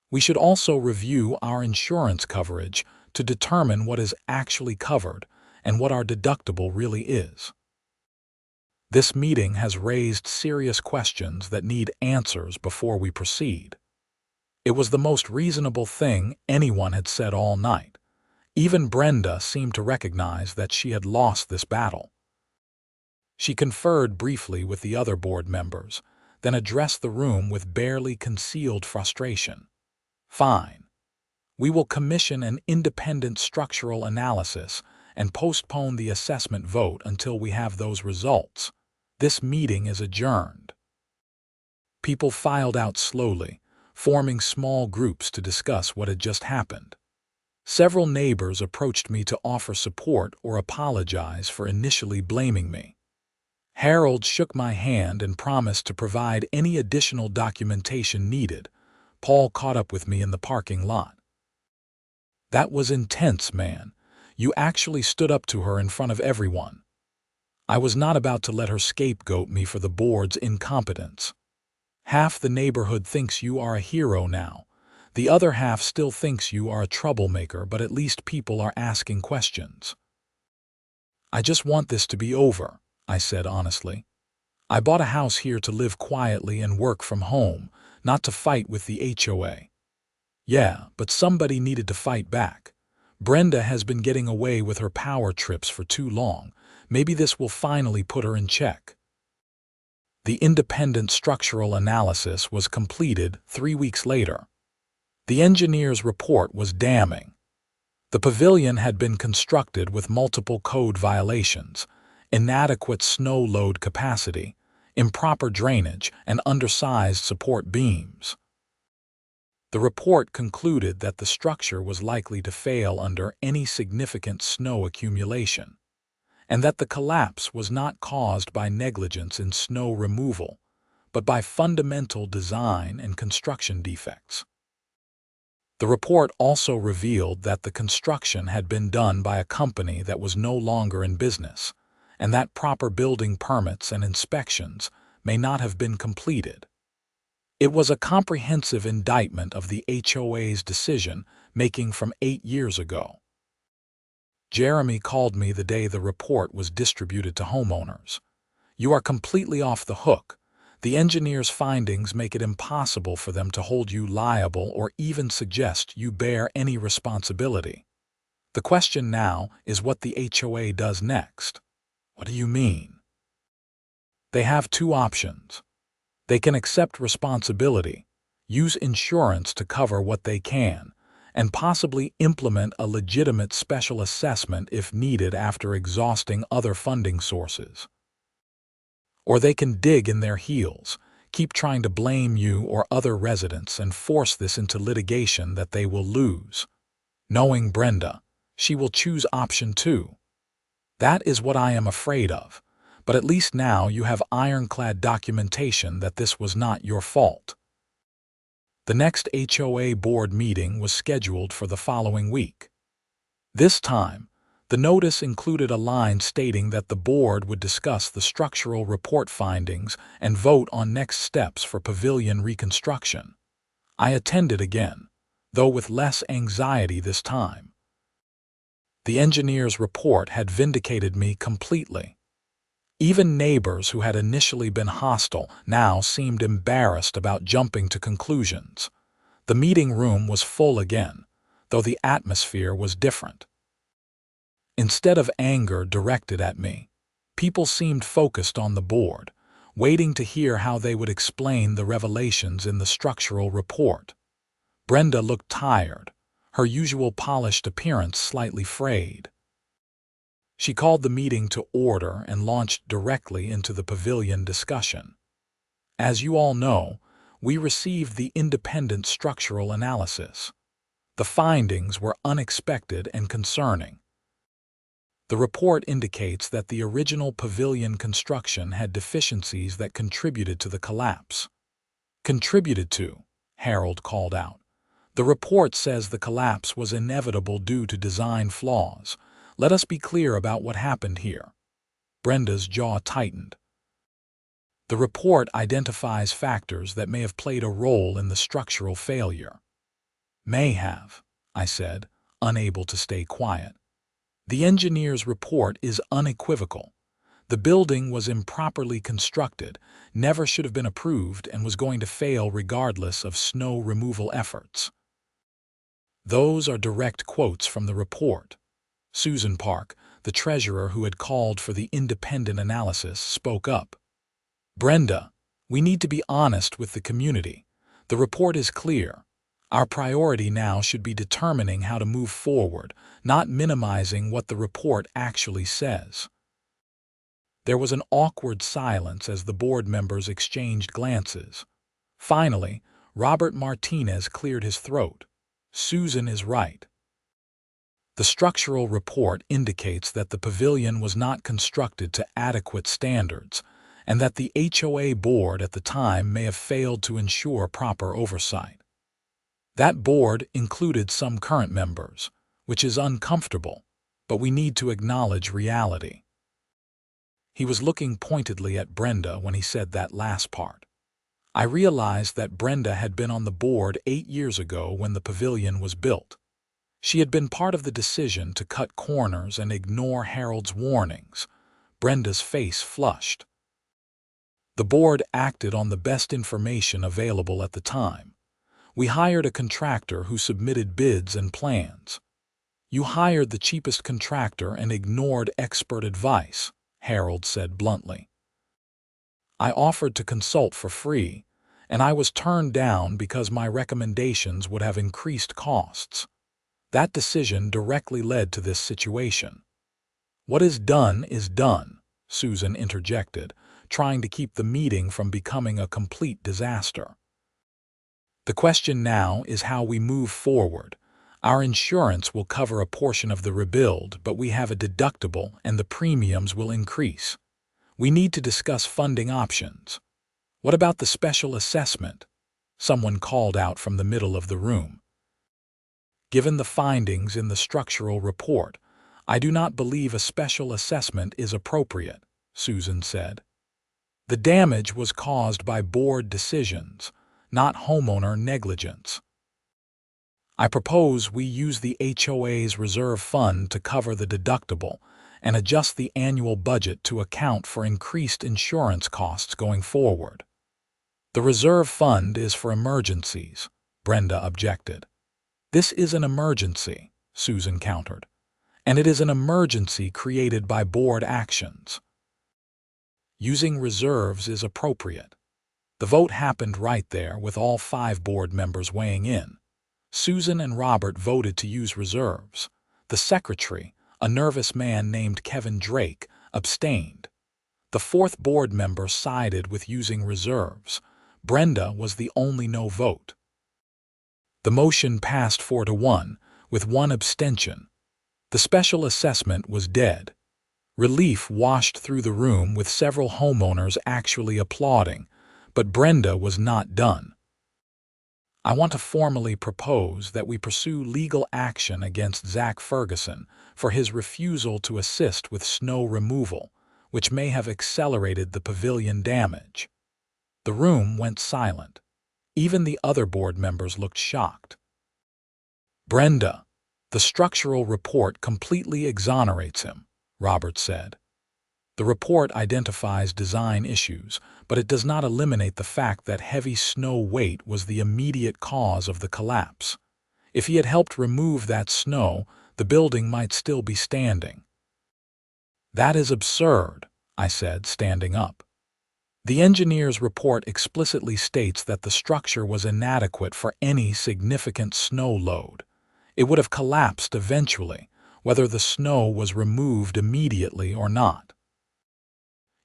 We should also review our insurance coverage to determine what is actually covered and what our deductible really is. This meeting has raised serious questions that need answers before we proceed. It was the most reasonable thing anyone had said all night. Even Brenda seemed to recognize that she had lost this battle. She conferred briefly with the other board members, then addressed the room with barely concealed frustration. Fine. We will commission an independent structural analysis and postpone the assessment vote until we have those results. This meeting is adjourned. People filed out slowly, forming small groups to discuss what had just happened. Several neighbors approached me to offer support or apologize for initially blaming me. Harold shook my hand and promised to provide any additional documentation needed. Paul caught up with me in the parking lot. That was intense, man. You actually stood up to her in front of everyone. I was not about to let her scapegoat me for the board's incompetence. Half the neighborhood thinks you are a hero now. The other half still thinks you are a troublemaker, but at least people are asking questions. I just want this to be over, I said honestly. I bought a house here to live quietly and work from home, not to fight with the HOA. Yeah, but somebody needed to fight back. Brenda has been getting away with her power trips for too long. Maybe this will finally put her in check. The independent structural analysis was completed 3 weeks later. The engineer's report was damning. The pavilion had been constructed with multiple code violations, inadequate snow load capacity, improper drainage, and undersized support beams. The report concluded that the structure was likely to fail under any significant snow accumulation, and that the collapse was not caused by negligence in snow removal, but by fundamental design and construction defects. The report also revealed that the construction had been done by a company that was no longer in business, and that proper building permits and inspections may not have been completed. It was a comprehensive indictment of the HOA's decision-making from 8 years ago. Jeremy called me the day the report was distributed to homeowners. "You are completely off the hook. The engineer's findings make it impossible for them to hold you liable or even suggest you bear any responsibility. The question now is what the HOA does next." "What do you mean?" "They have two options. They can accept responsibility, use insurance to cover what they can, and possibly implement a legitimate special assessment if needed after exhausting other funding sources. Or they can dig in their heels, keep trying to blame you or other residents and force this into litigation that they will lose. Knowing Brenda, she will choose option 2. That is what I am afraid of, but at least now you have ironclad documentation that this was not your fault." The next HOA board meeting was scheduled for the following week. This time, the notice included a line stating that the board would discuss the structural report findings and vote on next steps for pavilion reconstruction. I attended again, though with less anxiety this time. The engineer's report had vindicated me completely. Even neighbors who had initially been hostile now seemed embarrassed about jumping to conclusions. The meeting room was full again, though the atmosphere was different. Instead of anger directed at me, people seemed focused on the board, waiting to hear how they would explain the revelations in the structural report. Brenda looked tired, her usual polished appearance slightly frayed. She called the meeting to order and launched directly into the pavilion discussion. "As you all know, we received the independent structural analysis. The findings were unexpected and concerning. The report indicates that the original pavilion construction had deficiencies that contributed to the collapse." "Contributed to," Harold called out. "The report says the collapse was inevitable due to design flaws. Let us be clear about what happened here." Brenda's jaw tightened. "The report identifies factors that may have played a role in the structural failure." "May have," I said, unable to stay quiet. "The engineer's report is unequivocal. The building was improperly constructed, never should have been approved, and was going to fail regardless of snow removal efforts." Those are direct quotes from the report. Susan Park, the treasurer who had called for the independent analysis, spoke up. "Brenda, we need to be honest with the community. The report is clear. Our priority now should be determining how to move forward, not minimizing what the report actually says." There was an awkward silence as the board members exchanged glances. Finally, Robert Martinez cleared his throat. "Susan is right. The structural report indicates that the pavilion was not constructed to adequate standards, and that the HOA board at the time may have failed to ensure proper oversight. That board included some current members, which is uncomfortable, but we need to acknowledge reality." He was looking pointedly at Brenda when he said that last part. I realized that Brenda had been on the board 8 years ago when the pavilion was built. She had been part of the decision to cut corners and ignore Harold's warnings. Brenda's face flushed. "The board acted on the best information available at the time. We hired a contractor who submitted bids and plans." "You hired the cheapest contractor and ignored expert advice," Harold said bluntly. "I offered to consult for free, and I was turned down because my recommendations would have increased costs. That decision directly led to this situation." "What is done," Susan interjected, trying to keep the meeting from becoming a complete disaster. The question now is how we move forward. Our insurance will cover a portion of the rebuild, but we have a deductible and the premiums will increase. We need to discuss funding options. What about the special assessment? Someone called out from the middle of the room. Given the findings in the structural report, I do not believe a special assessment is appropriate, Susan said. The damage was caused by board decisions, not homeowner negligence. I propose we use the HOA's reserve fund to cover the deductible and adjust the annual budget to account for increased insurance costs going forward. The reserve fund is for emergencies, Brenda objected. This is an emergency, Susan countered, and it is an emergency created by board actions. Using reserves is appropriate. The vote happened right there with all 5 board members weighing in. Susan and Robert voted to use reserves. The secretary, a nervous man named Kevin Drake, abstained. The 4th board member sided with using reserves. Brenda was the only no vote. The motion passed 4-1, with 1 abstention. The special assessment was dead. Relief washed through the room with several homeowners actually applauding, but Brenda was not done. I want to formally propose that we pursue legal action against Zach Ferguson for his refusal to assist with snow removal, which may have accelerated the pavilion damage. The room went silent. Even the other board members looked shocked. Brenda, the structural report completely exonerates him, Robert said. The report identifies design issues, but it does not eliminate the fact that heavy snow weight was the immediate cause of the collapse. If he had helped remove that snow, the building might still be standing. That is absurd, I said, standing up. The engineer's report explicitly states that the structure was inadequate for any significant snow load. It would have collapsed eventually, whether the snow was removed immediately or not.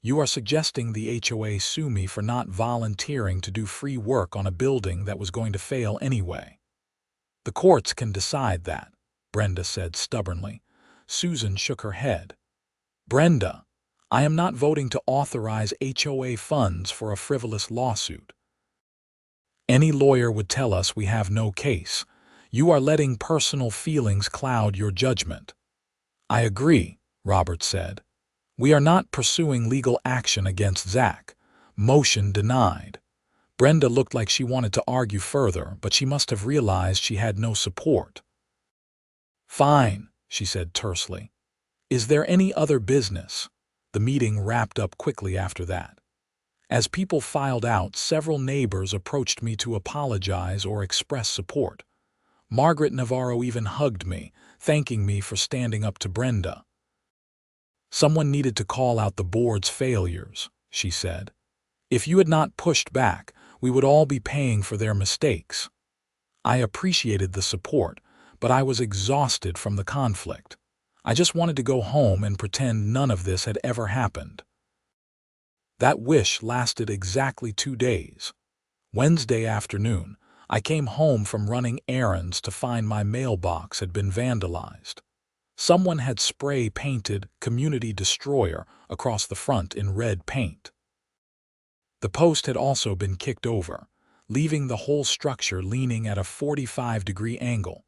You are suggesting the HOA sue me for not volunteering to do free work on a building that was going to fail anyway. The courts can decide that, Brenda said stubbornly. Susan shook her head. Brenda, I am not voting to authorize HOA funds for a frivolous lawsuit. Any lawyer would tell us we have no case. You are letting personal feelings cloud your judgment. I agree, Robert said. We are not pursuing legal action against Zach. Motion denied. Brenda looked like she wanted to argue further, but she must have realized she had no support. Fine, she said tersely. Is there any other business? The meeting wrapped up quickly after that. As people filed out, several neighbors approached me to apologize or express support. Margaret Navarro even hugged me, thanking me for standing up to Brenda. Someone needed to call out the board's failures, she said. If you had not pushed back, we would all be paying for their mistakes. I appreciated the support, but I was exhausted from the conflict. I just wanted to go home and pretend none of this had ever happened. That wish lasted exactly 2 days. Wednesday afternoon, I came home from running errands to find my mailbox had been vandalized. Someone had spray-painted "Community Destroyer" across the front in red paint. The post had also been kicked over, leaving the whole structure leaning at a 45-degree angle.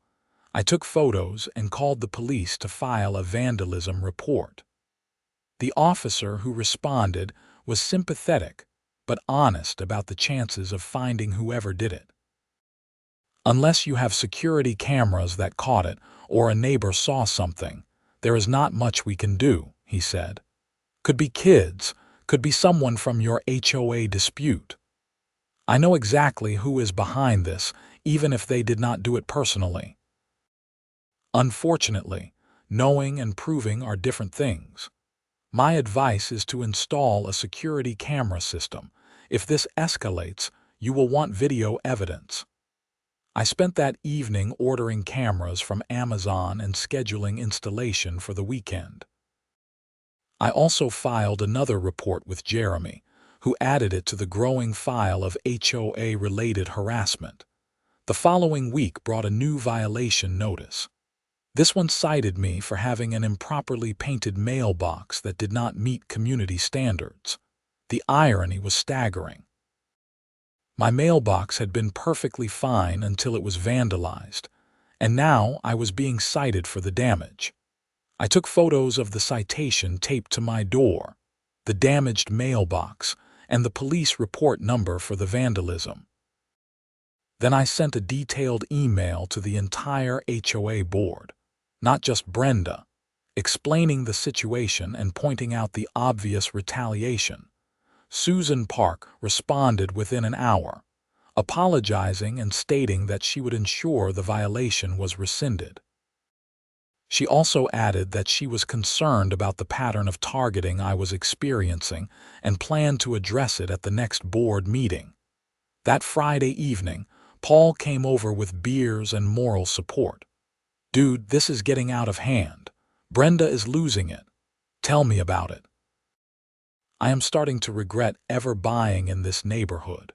I took photos and called the police to file a vandalism report. The officer who responded was sympathetic, but honest about the chances of finding whoever did it. Unless you have security cameras that caught it or a neighbor saw something, there is not much we can do, he said. Could be kids, could be someone from your HOA dispute. I know exactly who is behind this, even if they did not do it personally. Unfortunately, knowing and proving are different things. My advice is to install a security camera system. If this escalates, you will want video evidence. I spent that evening ordering cameras from Amazon and scheduling installation for the weekend. I also filed another report with Jeremy, who added it to the growing file of HOA-related harassment. The following week brought a new violation notice. This one cited me for having an improperly painted mailbox that did not meet community standards. The irony was staggering. My mailbox had been perfectly fine until it was vandalized, and now I was being cited for the damage. I took photos of the citation taped to my door, the damaged mailbox, and the police report number for the vandalism. Then I sent a detailed email to the entire HOA board, not just Brenda, explaining the situation and pointing out the obvious retaliation. Susan Park responded within an hour, apologizing and stating that she would ensure the violation was rescinded. She also added that she was concerned about the pattern of targeting I was experiencing and planned to address it at the next board meeting. That Friday evening, Paul came over with beers and moral support. "Dude, this is getting out of hand. Brenda is losing it. Tell me about it. I am starting to regret ever buying in this neighborhood.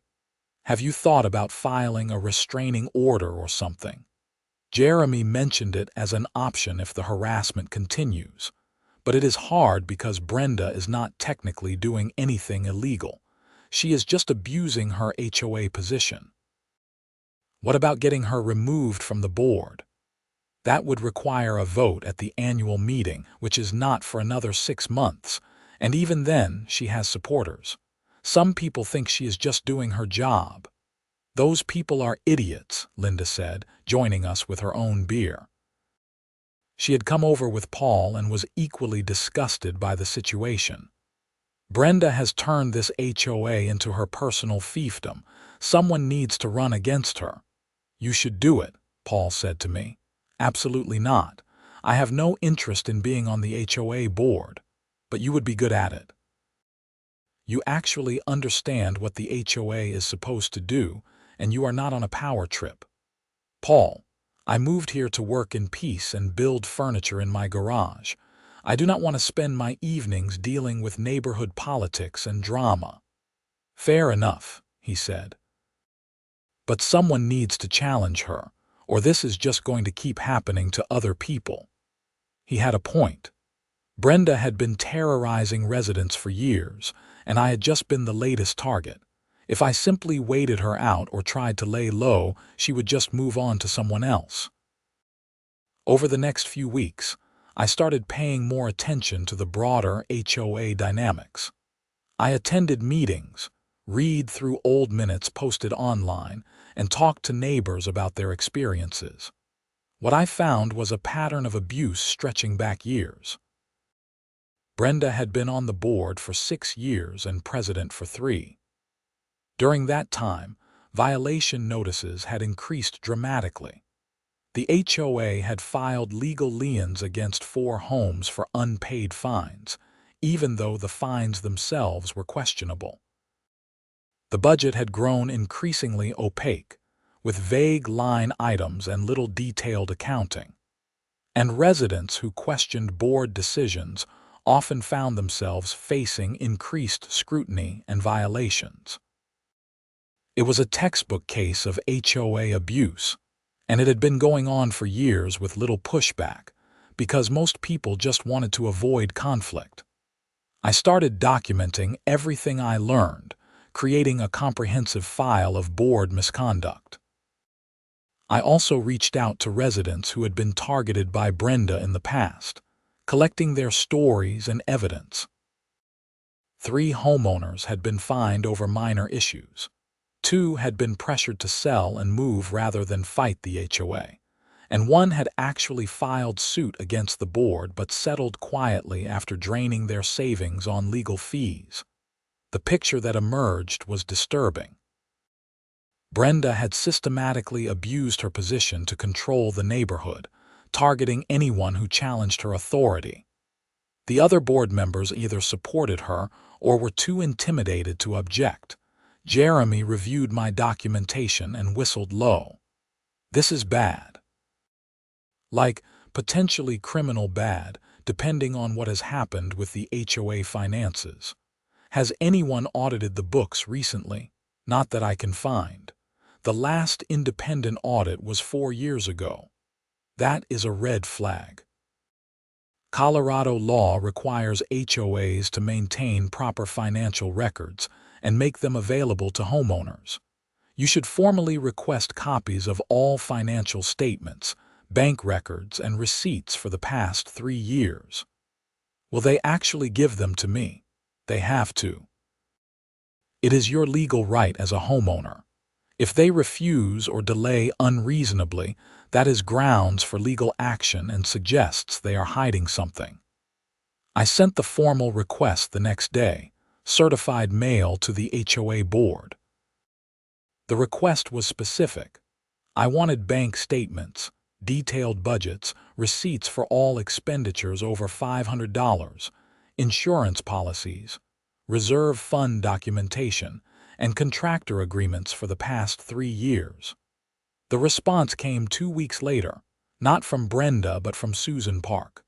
Have you thought about filing a restraining order or something?" Jeremy mentioned it as an option if the harassment continues, but it is hard because Brenda is not technically doing anything illegal. She is just abusing her HOA position. What about getting her removed from the board? That would require a vote at the annual meeting, which is not for another 6 months, and even then she has supporters. Some people think she is just doing her job. "Those people are idiots," Linda said, joining us with her own beer. She had come over with Paul and was equally disgusted by the situation. "Brenda has turned this HOA into her personal fiefdom. Someone needs to run against her." "You should do it," Paul said to me. "Absolutely not. I have no interest in being on the HOA board, but you would be good at it. You actually understand what the HOA is supposed to do, and you are not on a power trip." "Paul, I moved here to work in peace and build furniture in my garage. I do not want to spend my evenings dealing with neighborhood politics and drama." "Fair enough," he said. "But someone needs to challenge her, or this is just going to keep happening to other people." He had a point. Brenda had been terrorizing residents for years, and I had just been the latest target. If I simply waited her out or tried to lay low, she would just move on to someone else. Over the next few weeks, I started paying more attention to the broader HOA dynamics. I attended meetings, read through old minutes posted online, and talked to neighbors about their experiences. What I found was a pattern of abuse stretching back years. Brenda had been on the board for 6 years and president for 3. During that time, violation notices had increased dramatically. The HOA had filed legal liens against 4 homes for unpaid fines, even though the fines themselves were questionable. The budget had grown increasingly opaque, with vague line items and little detailed accounting. And residents who questioned board decisions often found themselves facing increased scrutiny and violations. It was a textbook case of HOA abuse, and it had been going on for years with little pushback, because most people just wanted to avoid conflict. I started documenting everything I learned, creating a comprehensive file of board misconduct. I also reached out to residents who had been targeted by Brenda in the past, collecting their stories and evidence. 3 homeowners had been fined over minor issues. 2 had been pressured to sell and move rather than fight the HOA, and 1 had actually filed suit against the board but settled quietly after draining their savings on legal fees. The picture that emerged was disturbing. Brenda had systematically abused her position to control the neighborhood, targeting anyone who challenged her authority. The other board members either supported her or were too intimidated to object. Jeremy reviewed my documentation and whistled low. "This is bad. Like, potentially criminal bad, depending on what has happened with the HOA finances. Has anyone audited the books recently? Not that I can find. The last independent audit was 4 years ago. That is a red flag. Colorado law requires HOAs to maintain proper financial records and make them available to homeowners. You should formally request copies of all financial statements, bank records, and receipts for the past 3 years. Will they actually give them to me? They have to. It is your legal right as a homeowner. If they refuse or delay unreasonably, that is grounds for legal action and suggests they are hiding something. I sent the formal request the next day, certified mail to the HOA board. The request was specific. I wanted bank statements, detailed budgets, receipts for all expenditures over $500, insurance policies, reserve fund documentation, and contractor agreements for the past 3 years. The response came 2 weeks later, not from Brenda but from Susan Park.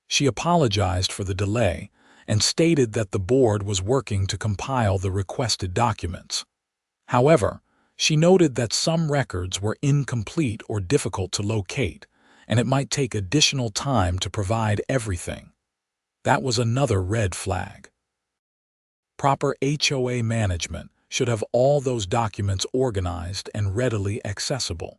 She apologized for the delay and stated that the board was working to compile the requested documents. However, she noted that some records were incomplete or difficult to locate, and it might take additional time to provide everything. That was another red flag. Proper HOA management should have all those documents organized and readily accessible.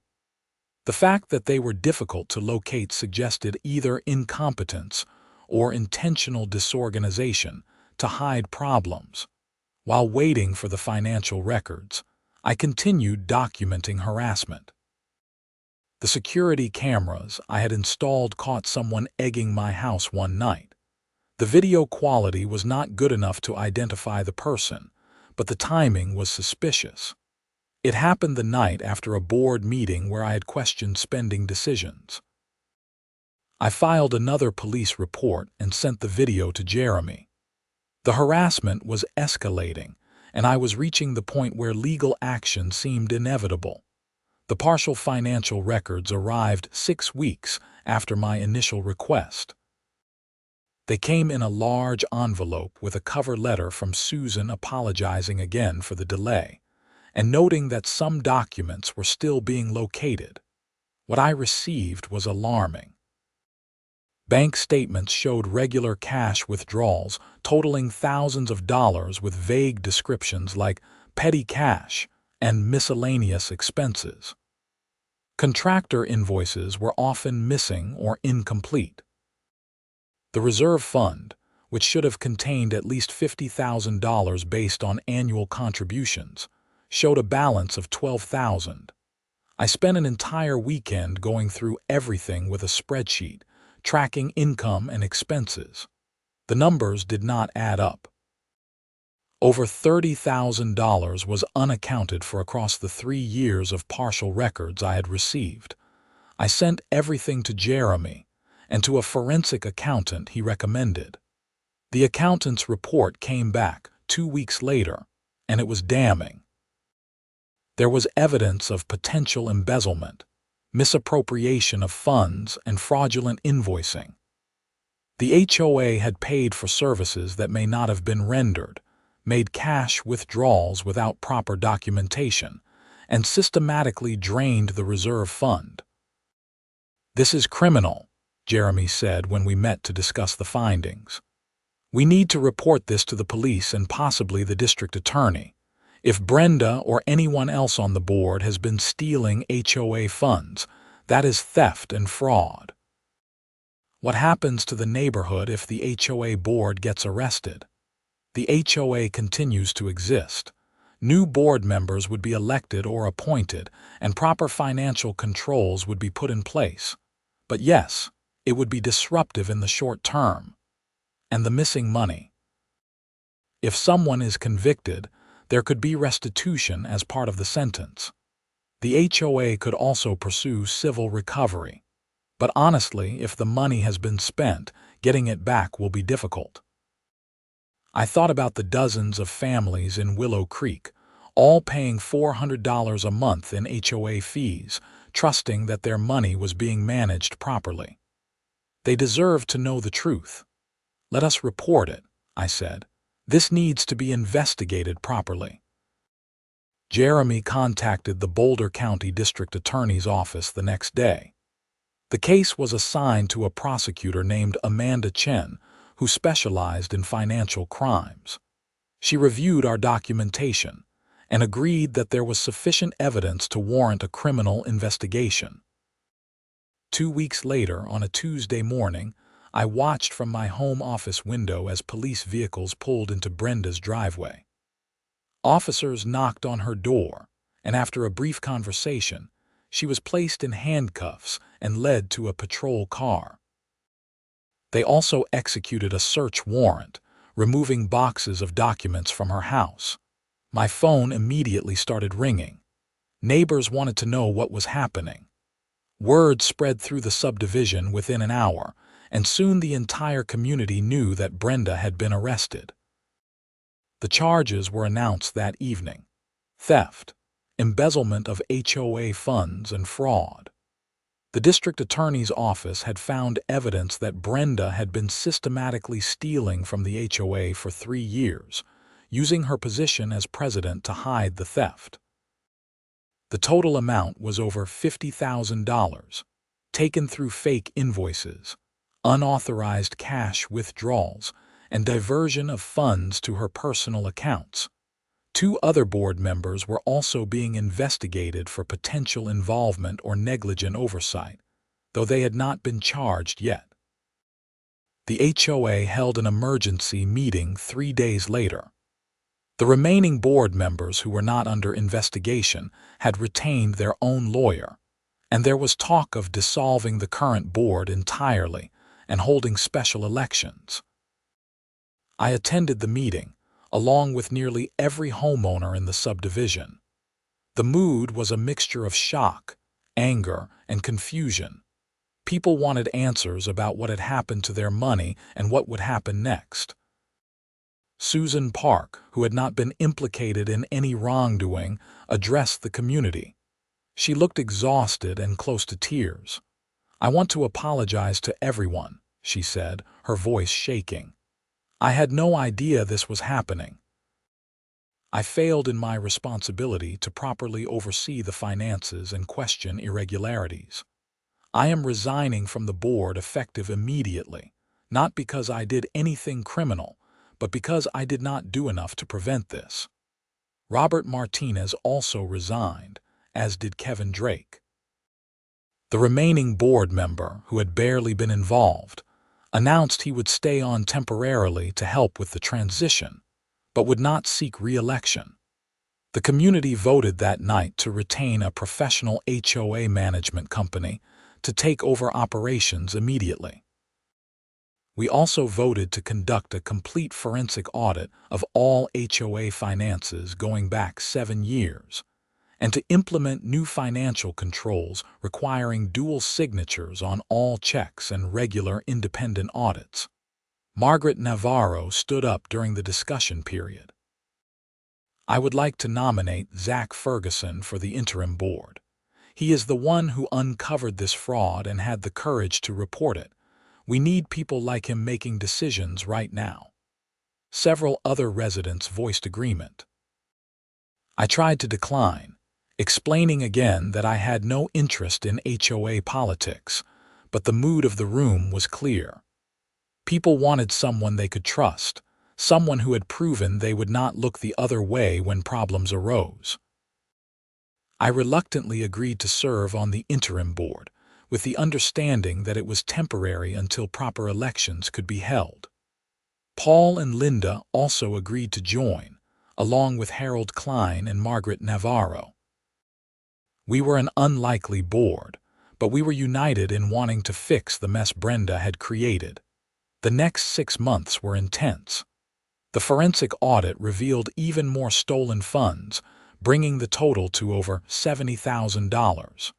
The fact that they were difficult to locate suggested either incompetence or intentional disorganization to hide problems. While waiting for the financial records, I continued documenting harassment. The security cameras I had installed caught someone egging my house one night. The video quality was not good enough to identify the person, but the timing was suspicious. It happened the night after a board meeting where I had questioned spending decisions. I filed another police report and sent the video to Jeremy. The harassment was escalating, and I was reaching the point where legal action seemed inevitable. The partial financial records arrived 6 weeks after my initial request. They came in a large envelope with a cover letter from Susan apologizing again for the delay and noting that some documents were still being located. What I received was alarming. Bank statements showed regular cash withdrawals totaling thousands of dollars with vague descriptions like petty cash and miscellaneous expenses. Contractor invoices were often missing or incomplete. The reserve fund, which should have contained at least $50,000 based on annual contributions, showed a balance of $12,000. I spent an entire weekend going through everything with a spreadsheet, tracking income and expenses. The numbers did not add up. Over $30,000 was unaccounted for across the 3 years of partial records I had received. I sent everything to Jeremy and to a forensic accountant he recommended. The accountant's report came back 2 weeks later, and it was damning. There was evidence of potential embezzlement, misappropriation of funds, and fraudulent invoicing. The HOA had paid for services that may not have been rendered, made cash withdrawals without proper documentation, and systematically drained the reserve fund. "This is criminal," Jeremy said when we met to discuss the findings. "We need to report this to the police and possibly the district attorney. If Brenda or anyone else on the board has been stealing HOA funds, that is theft and fraud." What happens to the neighborhood if the HOA board gets arrested? The HOA continues to exist. New board members would be elected or appointed, and proper financial controls would be put in place. But yes, it would be disruptive in the short term. And the missing money. If someone is convicted, there could be restitution as part of the sentence. The HOA could also pursue civil recovery. But honestly, if the money has been spent, getting it back will be difficult. I thought about the dozens of families in Willow Creek, all paying $400 a month in HOA fees, trusting that their money was being managed properly. They deserve to know the truth. "Let us report it," I said. "This needs to be investigated properly." Jeremy contacted the Boulder County District Attorney's office the next day. The case was assigned to a prosecutor named Amanda Chen, who specialized in financial crimes. She reviewed our documentation and agreed that there was sufficient evidence to warrant a criminal investigation. 2 weeks later, on a Tuesday morning, I watched from my home office window as police vehicles pulled into Brenda's driveway. Officers knocked on her door, and after a brief conversation, she was placed in handcuffs and led to a patrol car. They also executed a search warrant, removing boxes of documents from her house. My phone immediately started ringing. Neighbors wanted to know what was happening. Word spread through the subdivision within an hour, and soon the entire community knew that Brenda had been arrested. The charges were announced that evening: theft, embezzlement of HOA funds, and fraud. The district attorney's office had found evidence that Brenda had been systematically stealing from the HOA for 3 years, using her position as president to hide the theft. The total amount was over $50,000, taken through fake invoices, unauthorized cash withdrawals, and diversion of funds to her personal accounts. 2 other board members were also being investigated for potential involvement or negligent oversight, though they had not been charged yet. The HOA held an emergency meeting 3 days later. The remaining board members who were not under investigation had retained their own lawyer, and there was talk of dissolving the current board entirely and holding special elections. I attended the meeting, along with nearly every homeowner in the subdivision. The mood was a mixture of shock, anger, and confusion. People wanted answers about what had happened to their money and what would happen next. Susan Park, who had not been implicated in any wrongdoing, addressed the community. She looked exhausted and close to tears. "I want to apologize to everyone," she said, her voice shaking. "I had no idea this was happening. I failed in my responsibility to properly oversee the finances and question irregularities. I am resigning from the board effective immediately, not because I did anything criminal, but because I did not do enough to prevent this." Robert Martinez also resigned, as did Kevin Drake. The remaining board member, who had barely been involved, announced he would stay on temporarily to help with the transition, but would not seek re-election. The community voted that night to retain a professional HOA management company to take over operations immediately. We also voted to conduct a complete forensic audit of all HOA finances going back 7 years, and to implement new financial controls requiring dual signatures on all checks and regular independent audits. Margaret Navarro stood up during the discussion period. "I would like to nominate Zach Ferguson for the interim board. He is the one who uncovered this fraud and had the courage to report it. We need people like him making decisions right now." Several other residents voiced agreement. I tried to decline, explaining again that I had no interest in HOA politics, but the mood of the room was clear. People wanted someone they could trust, someone who had proven they would not look the other way when problems arose. I reluctantly agreed to serve on the interim board, with the understanding that it was temporary until proper elections could be held. Paul and Linda also agreed to join, along with Harold Klein and Margaret Navarro. We were an unlikely board, but we were united in wanting to fix the mess Brenda had created. The next 6 months were intense. The forensic audit revealed even more stolen funds, bringing the total to over $70,000.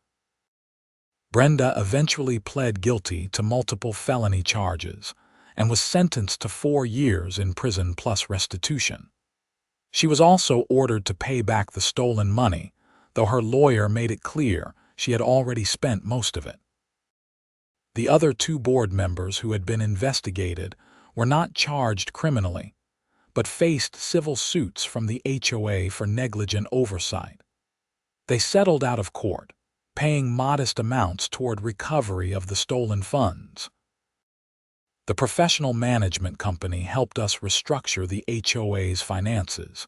Brenda eventually pled guilty to multiple felony charges and was sentenced to 4 years in prison plus restitution. She was also ordered to pay back the stolen money, though her lawyer made it clear she had already spent most of it. The other 2 board members who had been investigated were not charged criminally, but faced civil suits from the HOA for negligent oversight. They settled out of court, paying modest amounts toward recovery of the stolen funds. The professional management company helped us restructure the HOA's finances,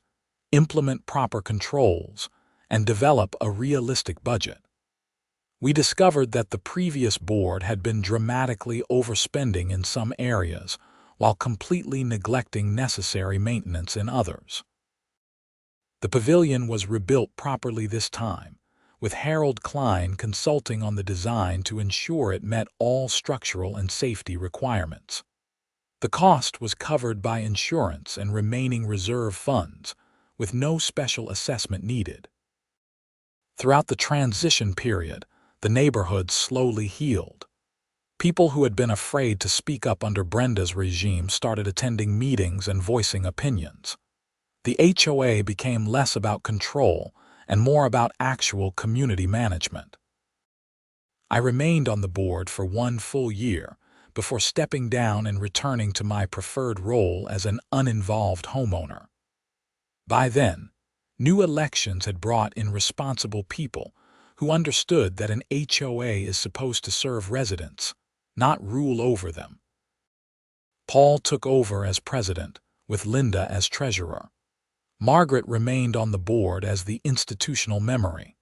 implement proper controls, and develop a realistic budget. We discovered that the previous board had been dramatically overspending in some areas while completely neglecting necessary maintenance in others. The pavilion was rebuilt properly this time, with Harold Klein consulting on the design to ensure it met all structural and safety requirements. The cost was covered by insurance and remaining reserve funds, with no special assessment needed. Throughout the transition period, the neighborhood slowly healed. People who had been afraid to speak up under Brenda's regime started attending meetings and voicing opinions. The HOA became less about control and more about actual community management. I remained on the board for 1 full year before stepping down and returning to my preferred role as an uninvolved homeowner. By then, new elections had brought in responsible people who understood that an HOA is supposed to serve residents, not rule over them. Paul took over as president, with Linda as treasurer. Margaret remained on the board as the institutional memory.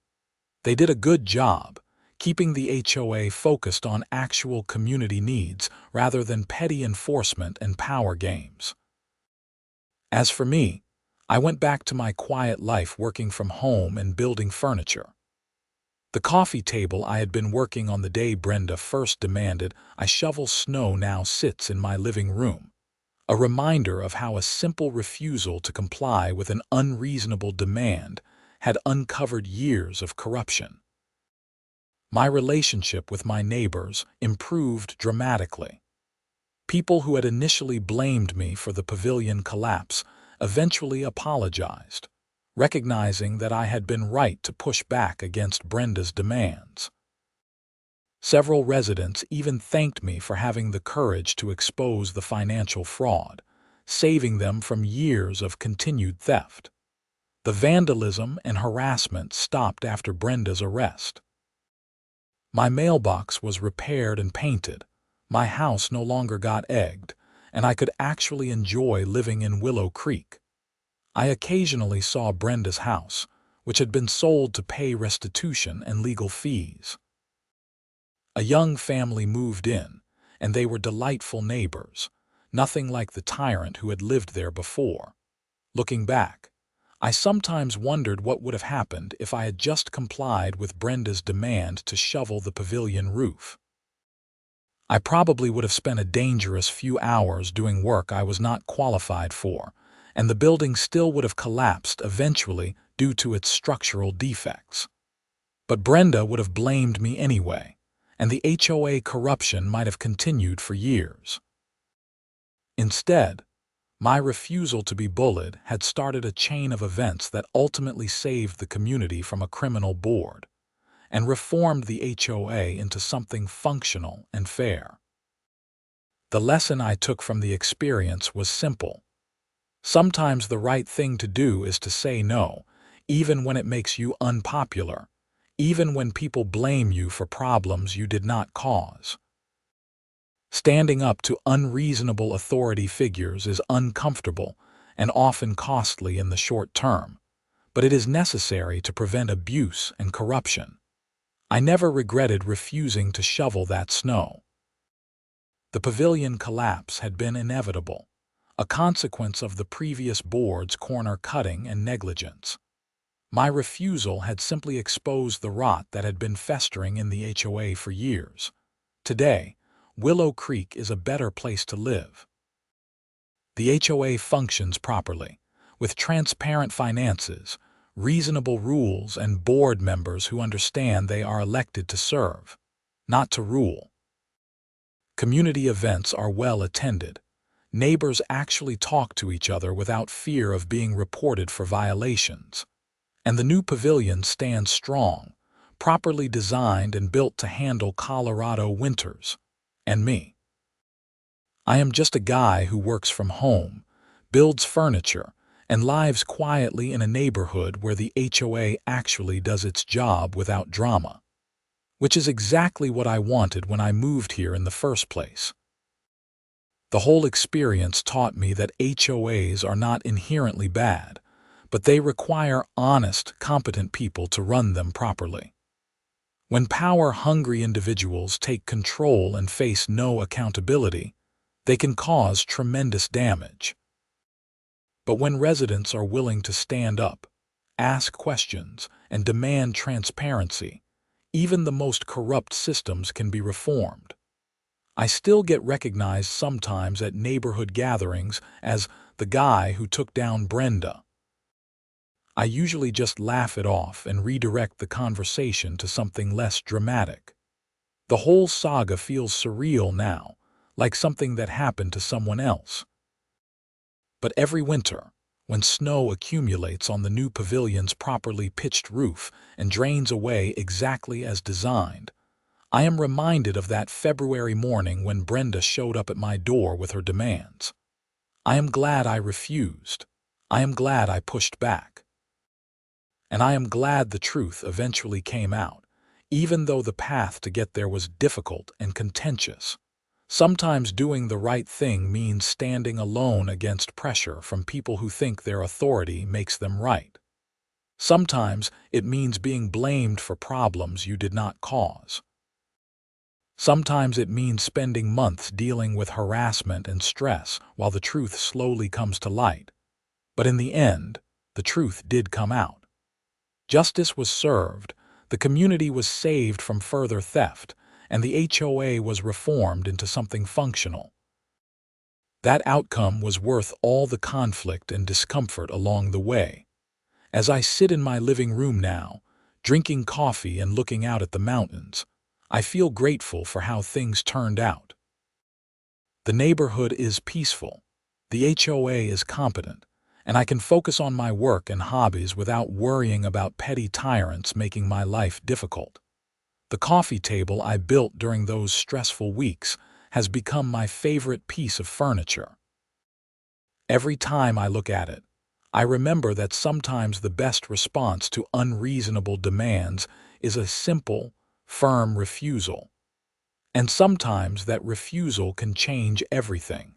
They did a good job, keeping the HOA focused on actual community needs rather than petty enforcement and power games. As for me, I went back to my quiet life working from home and building furniture. The coffee table I had been working on the day Brenda first demanded I shovel snow now sits in my living room, a reminder of how a simple refusal to comply with an unreasonable demand had uncovered years of corruption. My relationship with my neighbors improved dramatically. People who had initially blamed me for the pavilion collapse eventually apologized, recognizing that I had been right to push back against Brenda's demands. Several residents even thanked me for having the courage to expose the financial fraud, saving them from years of continued theft. The vandalism and harassment stopped after Brenda's arrest. My mailbox was repaired and painted, my house no longer got egged, and I could actually enjoy living in Willow Creek. I occasionally saw Brenda's house, which had been sold to pay restitution and legal fees. A young family moved in, and they were delightful neighbors, nothing like the tyrant who had lived there before. Looking back, I sometimes wondered what would have happened if I had just complied with Brenda's demand to shovel the pavilion roof. I probably would have spent a dangerous few hours doing work I was not qualified for, and the building still would have collapsed eventually due to its structural defects. But Brenda would have blamed me anyway, and the HOA corruption might have continued for years. Instead, my refusal to be bullied had started a chain of events that ultimately saved the community from a criminal board and reformed the HOA into something functional and fair. The lesson I took from the experience was simple. Sometimes the right thing to do is to say no, even when it makes you unpopular, even when people blame you for problems you did not cause. Standing up to unreasonable authority figures is uncomfortable and often costly in the short term, but it is necessary to prevent abuse and corruption. I never regretted refusing to shovel that snow. The pavilion collapse had been inevitable, a consequence of the previous board's corner cutting and negligence. My refusal had simply exposed the rot that had been festering in the HOA for years. Today, Willow Creek is a better place to live. The HOA functions properly, with transparent finances, reasonable rules, and board members who understand they are elected to serve, not to rule. Community events are well attended. Neighbors actually talk to each other without fear of being reported for violations. And the new pavilion stands strong, properly designed and built to handle Colorado winters. And me. I am just a guy who works from home, builds furniture, and lives quietly in a neighborhood where the HOA actually does its job without drama. Which is exactly what I wanted when I moved here in the first place. The whole experience taught me that HOAs are not inherently bad, but they require honest, competent people to run them properly. When power-hungry individuals take control and face no accountability, they can cause tremendous damage. But when residents are willing to stand up, ask questions, and demand transparency, even the most corrupt systems can be reformed. I still get recognized sometimes at neighborhood gatherings as the guy who took down Brenda. I usually just laugh it off and redirect the conversation to something less dramatic. The whole saga feels surreal now, like something that happened to someone else. But every winter, when snow accumulates on the new pavilion's properly pitched roof and drains away exactly as designed, I am reminded of that February morning when Brenda showed up at my door with her demands. I am glad I refused. I am glad I pushed back. And I am glad the truth eventually came out, even though the path to get there was difficult and contentious. Sometimes doing the right thing means standing alone against pressure from people who think their authority makes them right. Sometimes it means being blamed for problems you did not cause. Sometimes it means spending months dealing with harassment and stress while the truth slowly comes to light. But in the end, the truth did come out. Justice was served, the community was saved from further theft, and the HOA was reformed into something functional. That outcome was worth all the conflict and discomfort along the way. As I sit in my living room now, drinking coffee and looking out at the mountains, I feel grateful for how things turned out. The neighborhood is peaceful, the HOA is competent, and I can focus on my work and hobbies without worrying about petty tyrants making my life difficult. The coffee table I built during those stressful weeks has become my favorite piece of furniture. Every time I look at it, I remember that sometimes the best response to unreasonable demands is a simple, firm refusal. And sometimes that refusal can change everything.